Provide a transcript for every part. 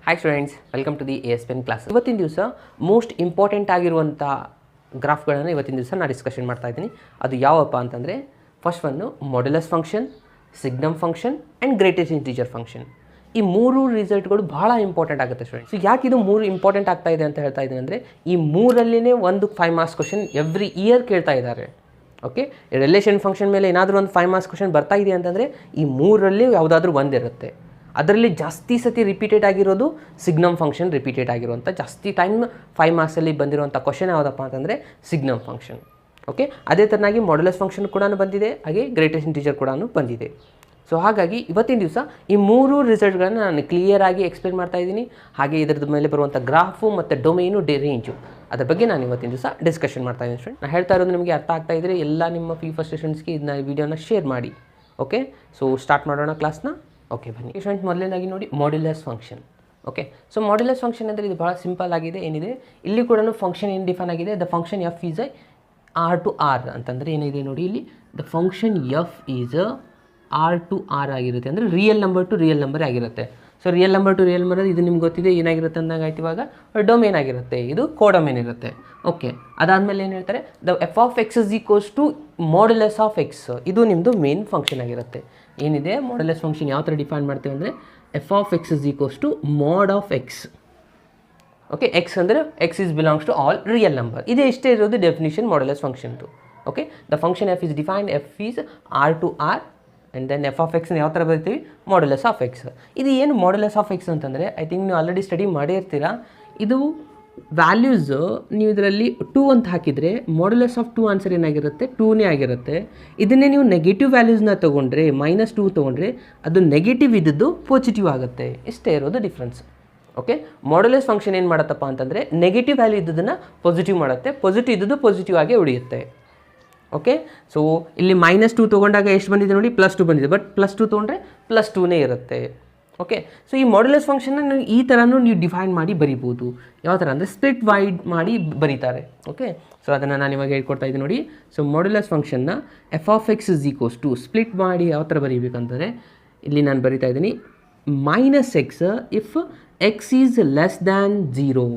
Hi students, welcome to the ASPN class. ಇವತ್ತಿನ ದಿವಸ most important ಆಗಿರುವಂಥ ಗ್ರಾಫ್ಗಳನ್ನು ಇವತ್ತಿನ ದಿವಸ ನಾನು ಡಿಸ್ಕಷನ್ ಮಾಡ್ತಾ ಇದ್ದೀನಿ. ಅದು ಯಾವಪ್ಪ ಅಂತಂದರೆ ಫಸ್ಟ್ ಒಂದು modulus function, signum function and greatest integer function. ಈ ಮೂರು ರಿಸಲ್ಟ್ಗಳು ಭಾಳ ಇಂಪಾರ್ಟೆಂಟ್ ಆಗುತ್ತೆ ಸ್ಟೂಡೆಂಟ್ಸ್. ಸೊ ಯಾಕೆ ಇದು ಮೂರು ಇಂಪಾರ್ಟೆಂಟ್ ಆಗ್ತಾ ಇದೆ ಅಂತ ಹೇಳ್ತಾ ಇದ್ದೀನಿ ಅಂದರೆ ಈ ಮೂರಲ್ಲಿನೇ ಒಂದು 5 ಮಾರ್ಕ್ಸ್ ಕ್ವಶನ್ ಎವ್ರಿ ಇಯರ್ ಕೇಳ್ತಾ ಇದ್ದಾರೆ. ಓಕೆ, ರಿಲೇಷನ್ ಫಂಕ್ಷನ್ ಮೇಲೆ ಏನಾದರೂ ಒಂದು 5 ಮಾರ್ಕ್ಸ್ ಕ್ವಶನ್ ಬರ್ತಾ ಇದೆ ಅಂತಂದರೆ ಈ ಮೂರರಲ್ಲಿ ಯಾವುದಾದ್ರೂ ಒಂದಿರುತ್ತೆ. ಅದರಲ್ಲಿ ಜಾಸ್ತಿ ಸತಿ ರಿಪೀಟೆಡ್ ಆಗಿರೋದು ಸಿಗ್ನಮ್ ಫಂಕ್ಷನ್ ರಿಪೀಟೆಡ್ ಆಗಿರುವಂಥ ಜಾಸ್ತಿ ಟೈಮ್ 5 ಮಾರ್ಕ್ಸಲ್ಲಿ ಬಂದಿರುವಂಥ ಕ್ವಶನ್ ಯಾವುದಪ್ಪ ಅಂತಂದರೆ ಸಿಗ್ನಮ್ ಫಂಕ್ಷನ್. ಓಕೆ, ಅದೇ ಥರನಾಗಿ ಮಾಡ್ಯುಲಸ್ ಫಂಕ್ಷನ್ ಕೂಡ ಬಂದಿದೆ, ಹಾಗೆ ಗ್ರೇಟೆಸ್ಟ್ ಇಂಟಿಜರ್ ಕೂಡ ಬಂದಿದೆ. ಸೊ ಹಾಗಾಗಿ ಇವತ್ತಿನ ದಿವಸ ಈ ಮೂರು ರಿಸಲ್ಟ್ಗಳನ್ನು ನಾನು ಕ್ಲಿಯರಾಗಿ ಎಕ್ಸ್ಪ್ಲೇನ್ ಮಾಡ್ತಾ ಇದ್ದೀನಿ. ಹಾಗೆ ಇದರದ ಮೇಲೆ ಬರುವಂಥ ಗ್ರಾಫು ಮತ್ತು ಡೊಮೇನು ರೇಂಜು ಅದ್ರ ಬಗ್ಗೆ ನಾನು ಇವತ್ತಿನ ದಿವಸ ಡಿಸ್ಕಷನ್ ಮಾಡ್ತಾ ಇದ್ದೀನಿ ಫ್ರೆಂಡ್. ನಾನು ಹೇಳ್ತಾ ಇರೋದು ನಿಮಗೆ ಅರ್ಥ ಆಗ್ತಾ ಇದ್ದರೆ ಎಲ್ಲ ನಿಮ್ಮ ಫಸ್ಟ್ ಸ್ಟೂಡೆಂಟ್ಸ್ಗೆ ಇದನ್ನ ವಿಡಿಯೋನ ಶೇರ್ ಮಾಡಿ. ಓಕೆ, ಸೊ ಸ್ಟಾರ್ಟ್ ಮಾಡೋಣ ಕ್ಲಾಸ್ನ. ಓಕೆ ಬನ್ನಿ ಫ್ರೆಂಡ್ಸ್, ಮೊದಲನೇದಾಗಿ ನೋಡಿ modulus function. Okay, so modulus function ಅಂದರೆ ಇದು ಭಾಳ ಸಿಂಪಲ್ ಆಗಿದೆ. ಏನಿದೆ ಇಲ್ಲಿ ಕೂಡ ಫಂಕ್ಷನ್ ಏನು ಡಿಫೈನ್ ಆಗಿದೆ, the function F is R to R ಅಂತಂದರೆ ಏನಿದೆ ನೋಡಿ, ಇಲ್ಲಿ the function F is R to R ಆಗಿರುತ್ತೆ. ಅಂದರೆ real number to real number ಆಗಿರುತ್ತೆ. So real number to real number ಇದು ನಿಮ್ಗೆ ಗೊತ್ತಿದೆ ಏನಾಗಿರುತ್ತೆ ಅಂದಾಗ ಆಯ್ತು. ಇವಾಗ ಡೊಮೇನ್ ಆಗಿರುತ್ತೆ, ಇದು ಕೋಡೊಮೇನ್ ಇರುತ್ತೆ. ಓಕೆ, ಅದಾದಮೇಲೆ ಏನು ಹೇಳ್ತಾರೆ, the F of X is equals to modulus of X. ಇದು ನಿಮ್ಮದು ಮೇನ್ ಫಂಕ್ಷನ್ ಆಗಿರುತ್ತೆ. ಏನಿದೆ ಮಾಡ್ಯುಲಸ್ ಫಂಕ್ಷನ್ ಯಾವ ಥರ ಡಿಫೈನ್ ಮಾಡ್ತೀವಿ ಅಂದರೆ F of X is equals to mod of X. Okay, X ಅಂದರೆ X is belongs to all real number. ಇದೇ ಇಷ್ಟೇ ಇರೋದು ಡೆಫಿನಿಷನ್ ಮಾಡ್ಯುಲಸ್ ಫಂಕ್ಷನ್ದು. Okay, the function F is defined F is R to R and then F of ಎಕ್ಸ್ನ ಯಾವ ಥರ ಬರೀತೀವಿ, modulus of X. ಇದು ಏನು ಮಾಡ್ಯುಲಸ್ ಆಫ್ ಎಕ್ಸ್ ಅಂತಂದರೆ ಐ ಥಿಂಕ್ ನೀವು ಆಲ್ರೆಡಿ ಸ್ಟಡಿ ಮಾಡಿರ್ತೀರ. ಇದು ವ್ಯಾಲ್ಯೂಸು ನೀವು ಇದರಲ್ಲಿ 2 ಅಂತ ಹಾಕಿದರೆ ಮಾಡ್ಯುಲಸ್ ಆಫ್ 2 ಆನ್ಸರ್ ಏನಾಗಿರುತ್ತೆ, 2ನೇ ಆಗಿರುತ್ತೆ. ಇದನ್ನೇ ನೀವು ನೆಗೆಟಿವ್ ವ್ಯಾಲ್ಯೂಸ್ನ ತೊಗೊಂಡ್ರೆ -2 ತೊಗೊಂಡ್ರೆ ಅದು ನೆಗೆಟಿವ್ ಇದ್ದದ್ದು ಪಾಸಿಟಿವ್ ಆಗುತ್ತೆ. ಇಷ್ಟೇ ಇರೋದು ಡಿಫ್ರೆನ್ಸ್. ಓಕೆ, ಮಾಡ್ಯುಲಸ್ ಫಂಕ್ಷನ್ ಏನು ಮಾಡುತ್ತಪ್ಪ ಅಂತಂದರೆ ನೆಗೆಟಿವ್ ವ್ಯಾಲ್ಯೂ ಇದ್ದದನ್ನು ಪಾಸಿಟಿವ್ ಮಾಡುತ್ತೆ, ಪಾಸಿಟಿವ್ ಇದ್ದದ್ದು ಪಾಸಿಟಿವ್ ಆಗೇ ಉಳಿಯುತ್ತೆ. ಓಕೆ, ಸೊ ಇಲ್ಲಿ -2 ತೊಗೊಂಡಾಗ ಎಷ್ಟು ಬಂದಿದೆ ನೋಡಿ, +2 ಬಂದಿದೆ. ಬಟ್ +2 ತೊಗೊಂಡ್ರೆ +2ನೇ ಇರುತ್ತೆ. ಓಕೆ, ಸೊ ಈ ಮಾಡ್ಯುಲಸ್ ಫಂಕ್ಷನ್ನ ನೀವು ಈ ಥರನೂ ನೀವು ಡಿಫೈನ್ ಮಾಡಿ ಬರಿಬೋದು. ಯಾವ ಥರ ಅಂದರೆ ಸ್ಪ್ಲಿಟ್ ವೈಡ್ ಮಾಡಿ ಬರೀತಾರೆ. ಓಕೆ, ಸೊ ಅದನ್ನು ನಾನು ಇವಾಗ ಹೇಳ್ಕೊಡ್ತಾ ಇದ್ದೀನಿ ನೋಡಿ. ಸೊ ಮಾಡ್ಯುಲಸ್ ಫಂಕ್ಷನ್ನ F of X is equals to split ಮಾಡಿ ಯಾವ ಥರ ಬರೀಬೇಕಂತಂದರೆ ಇಲ್ಲಿ ನಾನು ಬರಿತಾ ಇದ್ದೀನಿ -x if X is less than 0.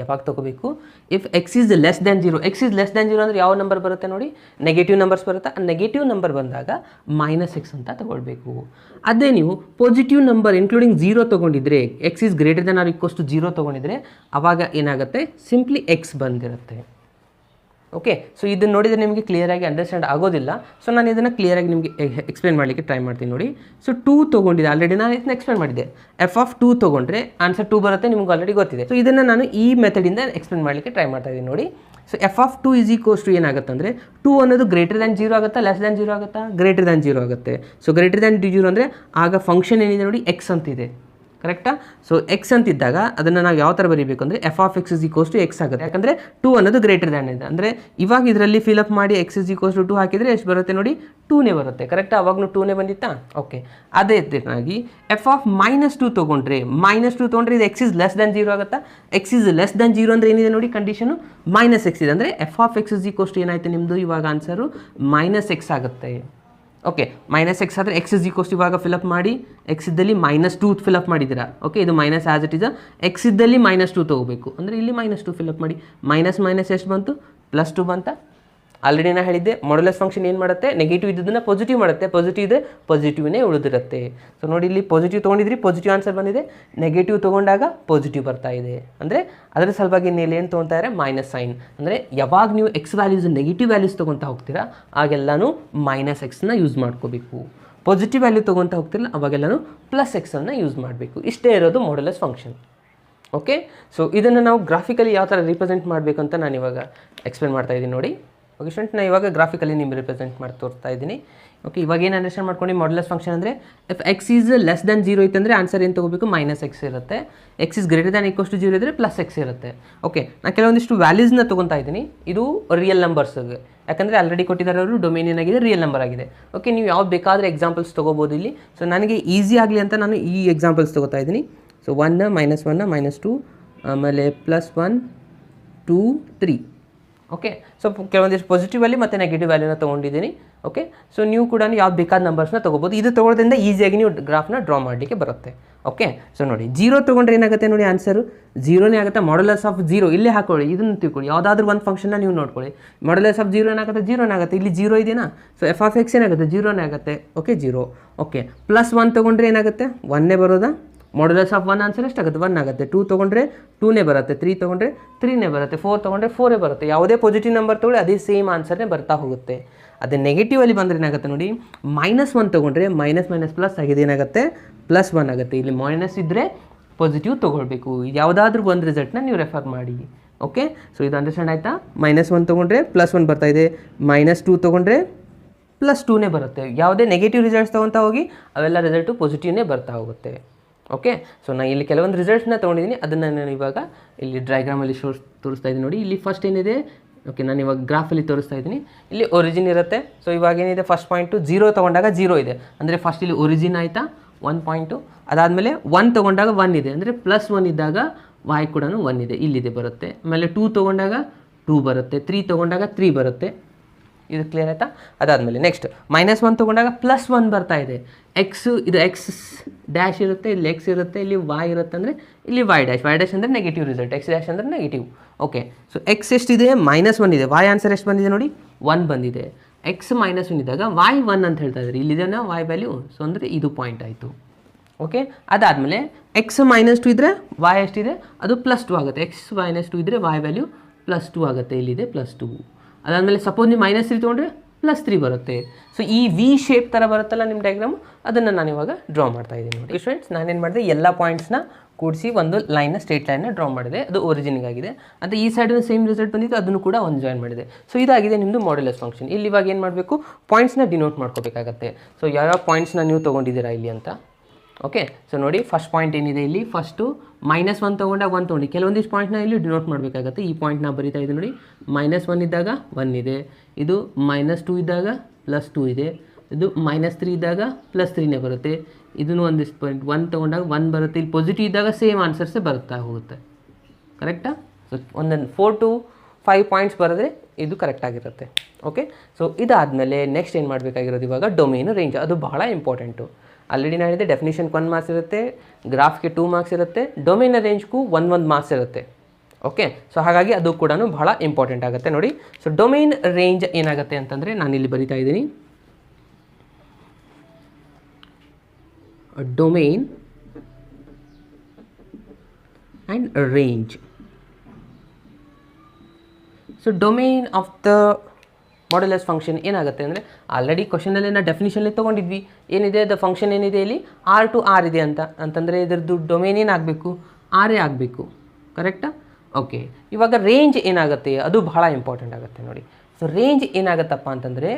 ಯಾವಾಗ ತೊಗೋಬೇಕು, if X is less than 0. X is less than 0 ಅಂದರೆ ಯಾವ ನಂಬರ್ ಬರುತ್ತೆ ನೋಡಿ, ನೆಗೆಟಿವ್ ನಂಬರ್ಸ್ ಬರುತ್ತೆ. ಆ ನೆಗೆಟಿವ್ ನಂಬರ್ ಬಂದಾಗ -x ಅಂತ ತೊಗೊಳ್ಬೇಕು. ಅದೇ ನೀವು ಪಾಸಿಟಿವ್ ನಂಬರ್ ಇನ್ಕ್ಲೂಡಿಂಗ್ 0 ತೊಗೊಂಡಿದ್ರೆ, X is greater than or equals to 0 ತೊಗೊಂಡಿದ್ರೆ ಆವಾಗ ಏನಾಗುತ್ತೆ, ಸಿಂಪ್ಲಿ ಎಕ್ಸ್ ಬಂದಿರುತ್ತೆ. ಓಕೆ, ಸೊ ಇದನ್ನು ನೋಡಿದರೆ ನಿಮಗೆ ಕ್ಲಿಯರಾಗಿ ಅಂಡರ್ಸ್ಟ್ಯಾಂಡ್ ಆಗೋದಿಲ್ಲ. ಸೊ ನಾನು ಇದನ್ನು ಕ್ಲಿಯರಾಗಿ ನಿಮಗೆ ಎಕ್ಸ್ಪ್ಲೇನ್ ಮಾಡಲಿಕ್ಕೆ ಟ್ರೈ ಮಾಡ್ತೀನಿ ನೋಡಿ. ಸೊ 2 ತೊಗೊಂಡಿದೆ, ಆಲ್ರೆಡಿ ನಾನು ಇದನ್ನ ಎಕ್ಸ್ಪ್ಲೇನ್ ಮಾಡಿದ್ದೆ. ಎಫ್ ಆಫ್ 2 ತೊಗೊಂಡ್ರೆ ಆನ್ಸರ್ 2 ಬರುತ್ತೆ, ನಿಮ್ಗೆ ಆಲ್ರೆಡಿ ಗೊತ್ತಿದೆ. ಸೊ ಇದನ್ನು ನಾನು ಈ ಮೆಥಡಿಂದ ಎಕ್ಸ್ಪ್ಲೇನ್ ಮಾಡಲಿಕ್ಕೆ ಟ್ರೈ ಮಾಡ್ತಾ ಇದ್ದೀನಿ ನೋಡಿ. So F of 2 is equals to ಏನಾಗುತ್ತೆ ಅಂದರೆ 2 ಅನ್ನೋದು ಗ್ರೇಟರ್ ದ್ಯಾನ್ 0 ಆಗುತ್ತಾ, ಲೆಸ್ ದ್ಯಾನ್ 0 ಆಗುತ್ತಾ, ಗ್ರೇಟರ್ ದ್ಯಾನ್ 0 ಆಗುತ್ತೆ. ಸೊ ಗ್ರೇಟರ್ ದ್ಯಾನ್ 0 ಅಂದರೆ ಆಗ ಫಂಕ್ಷನ್ ಏನಿದೆ ನೋಡಿ ಎಕ್ಸ್ ಅಂತಿದೆ, ಕರೆಕ್ಟಾ. ಸೊ ಎಕ್ಸ್ ಅಂತಿದ್ದಾಗ ಅದನ್ನು ನಾವು ಯಾವ ಥರ ಬರೀಬೇಕು ಅಂದರೆ F of X is equals to X ಆಗುತ್ತೆ. ಯಾಕಂದರೆ 2 ಅನ್ನೋದು ಗ್ರೇಟರ್ ದ್ಯಾನ್ ಇದೆ. ಅಂದರೆ ಇವಾಗ ಇದರಲ್ಲಿ ಫಿಲಪ್ ಮಾಡಿ ಎಕ್ಸ್ ಇಸ್ ಈಕ್ವಲ್ಸ್ ಟು 2 ಹಾಕಿದರೆ ಎಷ್ಟು ಬರುತ್ತೆ ನೋಡಿ, 2ನೇ ಬರುತ್ತೆ. ಕರೆಕ್ಟಾ, ಅವಾಗೂ 2ನೇ ಬಂದಿತ್ತಾ. ಓಕೆ, ಅದೇ ರೀತಿಯಾಗಿ ಎಫ್ ಆಫ್ -2 ತೊಗೊಂಡ್ರೆ -2 ತೊಗೊಂಡ್ರೆ ಇದು ಎಕ್ಸ್ ಇಸ್ ಲೆಸ್ ದ್ಯಾನ್ 0 ಆಗುತ್ತಾ. ಎಕ್ಸ್ ಇಸ್ ಲೆಸ್ ದ್ಯಾನ್ 0 ಅಂದರೆ ಏನಿದೆ ನೋಡಿ ಕಂಡೀಷನು -x ಇದೆ. ಅಂದರೆ F of X is equals to ಏನಾಯಿತು ನಿಮ್ಮದು ಇವಾಗ ಆನ್ಸರು -x ಆಗುತ್ತೆ. ಓಕೆ, -x ಆದರೆ ಎಕ್ಸ್ ಇಸ್ ಈಕ್ವಲ್ಸ್ ಇವಾಗ ಫಿಲಪ್ ಮಾಡಿ ಎಕ್ಸ್ ಇದ್ದಲ್ಲಿ -2 ಫಿಲಪ್ ಮಾಡಿದ್ದೀರಾ. ಓಕೆ, ಇದು minus as it is. X ಇದ್ದಲ್ಲಿ -2 ತೊಗೋಬೇಕು ಅಂದರೆ ಇಲ್ಲಿ -2 ಫಿಲಪ್ ಮಾಡಿ ಮೈನಸ್ ಎಷ್ಟು ಬಂತು, +2 ಬಂತಾ. ಆಲ್ರೆಡಿ ನಾನು ಹೇಳಿದ್ದೆ ಮಾಡ್ಯುಲಸ್ ಫಂಕ್ಷನ್ ಏನು ಮಾಡುತ್ತೆ, ನೆಗೆಟಿವ್ ಇದ್ದದನ್ನು ಪಾಸಿಟಿವ್ ಮಾಡುತ್ತೆ, ಪಾಸಿಟಿವ್ ಇದೆ ಪಾಸಿಟಿವ್ನೇ ಉಳಿದಿರುತ್ತೆ. ಸೊ ನೋಡಿ ಇಲ್ಲಿ ಪಾಸಿಟಿವ್ ತೊಗೊಂಡಿದ್ರಿ, ಪಾಸಿಟಿವ್ ಆನ್ಸರ್ ಬಂದಿದೆ. ನೆಗೆಟಿವ್ ತೊಗೊಂಡಾಗ ಪಾಸಿಟಿವ್ ಬರ್ತಾ ಇದೆ. ಅಂದರೆ ಅದರ ಸಲುವಾಗಿ ನೀವು ಏನು ತೊಗೊತಾರೆ, ಮೈನಸ್ ಸೈನ್. ಅಂದರೆ ಯಾವಾಗ ನೀವು ಎಕ್ಸ್ ವ್ಯಾಲ್ಯೂಸ್ ನೆಗೆಟಿವ್ ವ್ಯಾಲ್ಯೂಸ್ ತೊಗೊತಾ ಹೋಗ್ತೀರಾ ಆಗೆಲ್ಲನೂ -x ಯೂಸ್ ಮಾಡ್ಕೋಬೇಕು. ಪಾಸಿಟಿವ್ ವ್ಯಾಲ್ಯೂ ತೊಗೊತಾ ಹೋಗ್ತಿರಲ್ಲ ಅವಾಗೆಲ್ಲನೂ +x ಅನ್ನು ಯೂಸ್ ಮಾಡಬೇಕು. ಇಷ್ಟೇ ಇರೋದು ಮಾಡ್ಯುಲಸ್ ಫಂಕ್ಷನ್. ಓಕೆ, ಸೊ ಇದನ್ನು ನಾವು ಗ್ರಾಫಿಕಲಿ ಯಾವ ಥರ ರಿಪ್ರೆಸೆಂಟ್ ಮಾಡಬೇಕು ಅಂತ ನಾನು ಇವಾಗ ಎಕ್ಸ್ಪ್ಲೇನ್ ಮಾಡ್ತಾ ಇದ್ದೀನಿ ನೋಡಿ. ಓಕೆ ಸ್ಟೂಡೆಂಟ್, ನಾನು ಇವಾಗ ಗ್ರಾಫಿಕಲಿ ನಿಮ್ಗೆ ರಿಪ್ರೆಸೆಂಟ್ ಮಾಡಿ ತೋರಿಸ್ತಾ ಇದ್ದೀನಿ. ಓಕೆ, ಇವಾಗ ಏನು ಅಂಡರ್ಸ್ಟ್ಯಾಂಡ್ ಮಾಡ್ಕೊಂಡು ಮಾಡ್ಯುಲಸ್ ಫಂಕ್ಷನ್ ಅಂದರೆ if X is less than 0 ಇತ್ತಂದರೆ ಆನ್ಸರ್ ಏನು ತೊಗೋಬೇಕು, -x ಇರುತ್ತೆ. X is greater than equals to 0 ಇದ್ದರೆ +x ಇರುತ್ತೆ. ಓಕೆ, ನಾನು ಕೆಲವೊಂದಿಷ್ಟು ವ್ಯಾಲ್ಯೂಸ್ನ ತೊಗೊತಾ ಇದ್ದೀನಿ. ಇದು ರಿಯಲ್ ನಂಬರ್ಸ್ಗೆ, ಯಾಕಂದರೆ ಆಲ್ರೆಡಿ ಕೊಟ್ಟಿದ್ದಾರೆ ಅವರು ಡೊಮೇನ್ ಏನಾಗಿದೆ ರಿಯಲ್ ನಂಬರ್ ಆಗಿದೆ. ಓಕೆ, ನೀವು ಯಾವ್ದು ಬೇಕಾದರೆ ಎಕ್ಸಾಂಪಲ್ಸ್ ತೊಗೋಬೋದು ಇಲ್ಲಿ. ಸೊ ನನಗೆ ಈಸಿ ಆಗಲಿ ಅಂತ ನಾನು ಈ ಎಕ್ಸಾಂಪಲ್ಸ್ ತೊಗೋತಾ ಇದ್ದೀನಿ. ಸೊ 1 -1 -2 ಆಮೇಲೆ +1 2 3. ಓಕೆ. ಸೊ ಕೆಲವೊಂದಿಷ್ಟು ಪಾಸಿಟಿವಲ್ಲಿ ಮತ್ತು ನೆಗೆಟಿವ್ ವ್ಯಾಲ್ಯೂನ ತೊಗೊಂಡಿದ್ದೀನಿ. ಓಕೆ. ಸೊ ನೀವು ಕೂಡ ಯಾವ್ದು ಬೇಕಾದ ನಂಬರ್ಸ್ನ ತೊಗೋಬೋದು. ಇದು ತೊಗೊಳೋದ್ರಿಂದ ಈಸಿಯಾಗಿ ನೀವು ಗ್ರಾಫ್ನ ಡ್ರಾ ಮಾಡಲಿಕ್ಕೆ ಬರುತ್ತೆ. ಓಕೆ. ಸೊ ನೋಡಿ, 0 ತೊಗೊಂಡ್ರೆ ಏನಾಗುತ್ತೆ ನೋಡಿ, ಆನ್ಸರು 0ನೇ ಆಗುತ್ತೆ. ಮಾಡ್ಯುಲಸ್ ಆಫ್ 0 ಇಲ್ಲೇ ಹಾಕೊಳ್ಳಿ, ಇದನ್ನು ತಿಳ್ಕೊಳ್ಳಿ. ಯಾವುದಾದ್ರೂ ಒಂದು ಫಂಕ್ಷನ್ನ ನೀವು ನೋಡ್ಕೊಳ್ಳಿ. ಮಾಡ್ಯುಲಸ್ ಆಫ್ 0 ಏನಾಗುತ್ತೆ, 0ನೇ ಆಗುತ್ತೆ. ಇಲ್ಲಿ 0 ಇದೆಯಾ, ಸೊ ಎಫ್ ಆಫ್ ಎಕ್ಸ್ ಏನಾಗುತ್ತೆ, 0ನೇ ಆಗುತ್ತೆ. ಓಕೆ, 0. ಓಕೆ. +1 ತೊಗೊಂಡ್ರೆ ಏನಾಗುತ್ತೆ, 1ನೇ ಬರೋದಾ. ಮಾಡ್ಯುಲಸ್ ಆಫ್ 1 ಆನ್ಸರ್ ಎಷ್ಟಾಗುತ್ತೆ, 1 ಆಗುತ್ತೆ. 2 ತೊಗೊಂಡ್ರೆ 2ನೇ ಬರುತ್ತೆ. 3 ತೊಗೊಂಡ್ರೆ 3ನೇ ಬರುತ್ತೆ. 4 ತೊಗೊಂಡ್ರೆ 4 ಬರುತ್ತೆ. ಯಾವುದೇ ಪಾಸಿಟಿವ್ ನಂಬರ್ ತೊಗೊಳ್ಳಿ ಅದೇ ಸೇಮ್ ಆನ್ಸರ್ನೇ ಬರ್ತಾ ಹೋಗುತ್ತೆ. ಅದೇ ನೆಗೆಟಿವಲ್ಲಿ ಬಂದರೆ ಏನಾಗುತ್ತೆ ನೋಡಿ, -1 ತೊಗೊಂಡ್ರೆ ಮೈನಸ್ ಪ್ಲಸ್ ಆಗಿದೆ, ಏನಾಗುತ್ತೆ, +1 ಆಗುತ್ತೆ. ಇಲ್ಲಿ ಮೈನಸ್ ಇದ್ದರೆ ಪಾಸಿಟಿವ್ ತೊಗೊಳ್ಬೇಕು. ಯಾವುದಾದ್ರೂ ಒಂದು ರಿಸಲ್ಟ್ನ ನೀವು ರೆಫರ್ ಮಾಡಿ. ಓಕೆ. ಸೊ ಇದು ಅಂಡರ್ಸ್ಟ್ಯಾಂಡ್ ಆಯಿತಾ. -1 ತೊಗೊಂಡ್ರೆ +1 ಬರ್ತಾ ಇದೆ. -2 ತೊಗೊಂಡ್ರೆ +2ನೇ ಬರುತ್ತೆ. ಯಾವುದೇ ನೆಗೆಟಿವ್ ರಿಸಲ್ಟ್ಸ್ ತೊಗೊತಾ ಹೋಗಿ ಅವೆಲ್ಲ ರಿಸಲ್ಟು ಪಾಸಿಟಿವ್ನೇ ಬರ್ತಾ ಹೋಗುತ್ತೆ. ಓಕೆ. ಸೊ ನಾನು ಇಲ್ಲಿ ಕೆಲವೊಂದು ರಿಸಲ್ಟ್ಸ್ನ ತೊಗೊಂಡಿದ್ದೀನಿ, ಅದನ್ನು ನಾನು ಇವಾಗ ಇಲ್ಲಿ ಡಯಾಗ್ರಾಮಲ್ಲಿ ತೋರಿಸ್ತಾ ಇದ್ದೀನಿ ನೋಡಿ. ಇಲ್ಲಿ ಫಸ್ಟ್ ಏನಿದೆ, ಓಕೆ, ನಾನು ಇವಾಗ ಗ್ರಾಫಲ್ಲಿ ತೋರಿಸ್ತಾ ಇದ್ದೀನಿ. ಇಲ್ಲಿ ಒರಿಜಿನ್ ಇರುತ್ತೆ. ಸೊ ಇವಾಗ ಏನಿದೆ, ಫಸ್ಟ್ ಪಾಯಿಂಟು 0 ತೊಗೊಂಡಾಗ 0 ಇದೆ, ಅಂದರೆ ಫಸ್ಟ್ ಇಲ್ಲಿ ಒರಿಜಿನ್ ಆಯಿತಾ 1 ಪಾಯಿಂಟು. ಅದಾದಮೇಲೆ 1 ತೊಗೊಂಡಾಗ 1 ಇದೆ, ಅಂದರೆ +1 ಇದ್ದಾಗ y ಕೂಡ 1 ಇದೆ, ಇಲ್ಲಿದೆ ಬರುತ್ತೆ. ಆಮೇಲೆ 2 ತೊಗೊಂಡಾಗ 2 ಬರುತ್ತೆ. 3 ತೊಗೊಂಡಾಗ 3 ಬರುತ್ತೆ. ಇದು ಕ್ಲಿಯರ್ ಆಯಿತಾ. ಅದಾದಮೇಲೆ ನೆಕ್ಸ್ಟ್ -1 ತೊಗೊಂಡಾಗ +1 ಬರ್ತಾ ಇದೆ. ಇದು ಎಕ್ಸ್ ಡ್ಯಾಶ್ ಇರುತ್ತೆ, ಇಲ್ಲಿ ಎಕ್ಸ್ ಇರುತ್ತೆ, ಇಲ್ಲಿ y ಇರುತ್ತೆ, ಅಂದರೆ ಇಲ್ಲಿ y ಡ್ಯಾಶ್ ಅಂದರೆ ನೆಗೆಟಿವ್ ರಿಸಲ್ಟ್, ಎಕ್ಸ್ ಡ್ಯಾಶ್ ಅಂದರೆ ನೆಗೆಟಿವ್. ಓಕೆ. ಸೊ ಎಕ್ಸ್ ಎಷ್ಟಿದೆ, -1 ಇದೆ. y ಆನ್ಸರ್ ಎಷ್ಟು ಬಂದಿದೆ ನೋಡಿ, 1 ಬಂದಿದೆ. ಎಕ್ಸ್ -1 ಇದ್ದಾಗ y 1 ಅಂತ ಹೇಳ್ತಾ ಇದ್ದಾರೆ. ಇಲ್ಲಿದೆನಾ y ವ್ಯಾಲ್ಯೂ, ಸೊ ಅಂದರೆ ಇದು ಪಾಯಿಂಟ್ ಆಯಿತು. ಓಕೆ. ಅದಾದಮೇಲೆ ಎಕ್ಸ್ -2 ಇದ್ದರೆ y ಎಷ್ಟಿದೆ, ಅದು +2 ಆಗುತ್ತೆ. ಎಕ್ಸ್ -2 ಇದ್ದರೆ y ವ್ಯಾಲ್ಯೂ +2 ಆಗುತ್ತೆ, ಇಲ್ಲಿದೆ +2. ಅದಾದಮೇಲೆ ಸಪೋಸ್ ನೀವು -3 ತೊಗೊಂಡ್ರೆ +3 ಬರುತ್ತೆ. ಸೊ ಈ ವಿ ಶೇಪ್ ಥರ ಬರುತ್ತಲ್ಲ ನಿಮ್ಮ ಡಯಾಗ್ರಾಮು, ಅದನ್ನು ನಾನು ಇವಾಗ ಡ್ರಾ ಮಾಡ್ತಾ ಇದ್ದೀನಿ ನೋಡಿ. ಫ್ರೆಂಡ್ಸ್, ನಾನೇನು ಮಾಡಿದೆ, ಎಲ್ಲ ಪಾಯಿಂಟ್ಸ್ನ ಕೂಡಿಸಿ ಒಂದು ಲೈನ್ನ ಸ್ಟ್ರೇಟ್ ಲೈನ್ನ ಡ್ರಾ ಮಾಡಿದೆ. ಅದು ಒರಿಜಿನಿಗಾಗಿದೆ. ಅದು ಈ ಸೈಡ್ ಸೇಮ್ ರಿಸಲ್ಟ್ ಬಂದಿತ್ತು, ಅದನ್ನು ಕೂಡ ಒಂದು ಜಾಯಿನ್ ಮಾಡಿದೆ. ಸೊ ಇದಾಗಿದೆ ನಿಮ್ಮದು ಮಾಡ್ಯುಲಸ್ ಫಂಕ್ಷನ್. ಇಲ್ಲಿ ಇವಾಗ ಏನು ಮಾಡಬೇಕು, ಪಾಯಿಂಟ್ಸ್ನ ಡಿನೋಟ್ ಮಾಡ್ಕೋಬೇಕಾಗತ್ತೆ. ಸೊ ಯಾವ್ಯಾವ ಪಾಯಿಂಟ್ಸ್ನ ನೀವು ತೊಗೊಂಡಿದ್ದೀರಾ ಇಲ್ಲಿ ಅಂತ. ಓಕೆ. ಸೊ ನೋಡಿ, ಫಸ್ಟ್ ಪಾಯಿಂಟ್ ಏನಿದೆ ಇಲ್ಲಿ, ಫಸ್ಟು -1 ತೊಗೊಂಡಾಗ 1 ತೊಗೊಂಡು ಕೆಲವೊಂದಿಷ್ಟು ಪಾಯಿಂಟ್ನ ಇಲ್ಲಿ ಡಿನೋಟ್ ಮಾಡಬೇಕಾಗತ್ತೆ. ಈ ಪಾಯಿಂಟ್ನ ಬರೀತಾ ಇದೆ ನೋಡಿ, -1 ಇದ್ದಾಗ 1 ಇದೆ, ಇದು -2 ಇದ್ದಾಗ +2 ಇದೆ, ಇದು -3 ಇದ್ದಾಗ +3ನೇ ಬರುತ್ತೆ. ಇದನ್ನು ಒಂದಿಷ್ಟು ಪಾಯಿಂಟ್ 1 ತೊಗೊಂಡಾಗ 1 ಬರುತ್ತೆ. ಇಲ್ಲಿ ಪಾಸಿಟಿವ್ ಇದ್ದಾಗ ಸೇಮ್ ಆನ್ಸರ್ಸೇ ಬರುತ್ತಾ ಹೋಗುತ್ತೆ. ಕರೆಕ್ಟಾ. ಸೊ ಒಂದೊಂದು 4 to 5 ಪಾಯಿಂಟ್ಸ್ ಬರೆದ್ರೆ ಇದು ಕರೆಕ್ಟಾಗಿರುತ್ತೆ. ಓಕೆ. ಸೊ ಇದಾದಮೇಲೆ ನೆಕ್ಸ್ಟ್ ಏನು ಮಾಡಬೇಕಾಗಿರೋದು, ಇವಾಗ ಡೊಮೇನು ರೇಂಜ್. ಅದು ಬಹಳ ಇಂಪಾರ್ಟೆಂಟು. ಆಲ್ರೆಡಿ ನಾನು ಹೇಳಿದೆ, ಡೆಫಿನಿಷನ್ಗೆ 1 ಮಾರ್ಕ್ಸ್ ಇರುತ್ತೆ, ಗ್ರಾಫ್ಗೆ 2 ಮಾರ್ಕ್ಸ್ ಇರುತ್ತೆ, ಡೊಮೇನ್ ರೇಂಜ್ಗೂ 1 ಮಾರ್ಕ್ಸ್ ಇರುತ್ತೆ. ಓಕೆ. ಸೊ ಹಾಗಾಗಿ ಅದು ಕೂಡ ಬಹಳ ಇಂಪಾರ್ಟೆಂಟ್ ಆಗುತ್ತೆ ನೋಡಿ. ಸೊ ಡೊಮೇನ್ ರೇಂಜ್ ಏನಾಗುತ್ತೆ ಅಂತಂದರೆ, ನಾನು ಇಲ್ಲಿ ಬರಿತಾ ಇದ್ದೀನಿ, domain and range. So domain of the modulus function ಏನಾಗುತ್ತೆ ಅಂದರೆ, ಆಲ್ರೆಡಿ ಕ್ವಶನಲ್ಲಿ ನಾವು ಡೆಫಿನಿಷನಲ್ಲಿ ತೊಗೊಂಡಿದ್ವಿ. ಏನಿದೆ, ದ ಫಂಕ್ಷನ್ ಏನಿದೆ ಇಲ್ಲಿ R to R ಇದೆ ಅಂತಂದರೆ ಇದರದ್ದು ಡೊಮೇನ್ ಏನಾಗಬೇಕು, R ಆಗಬೇಕು. ಕರೆಕ್ಟಾ. ಓಕೆ. ಇವಾಗ ರೇಂಜ್ ಏನಾಗುತ್ತೆ, ಅದು ಬಹಳ ಇಂಪಾರ್ಟೆಂಟ್ ಆಗುತ್ತೆ ನೋಡಿ. ಸೊ ರೇಂಜ್ ಏನಾಗುತ್ತಪ್ಪ ಅಂತಂದರೆ,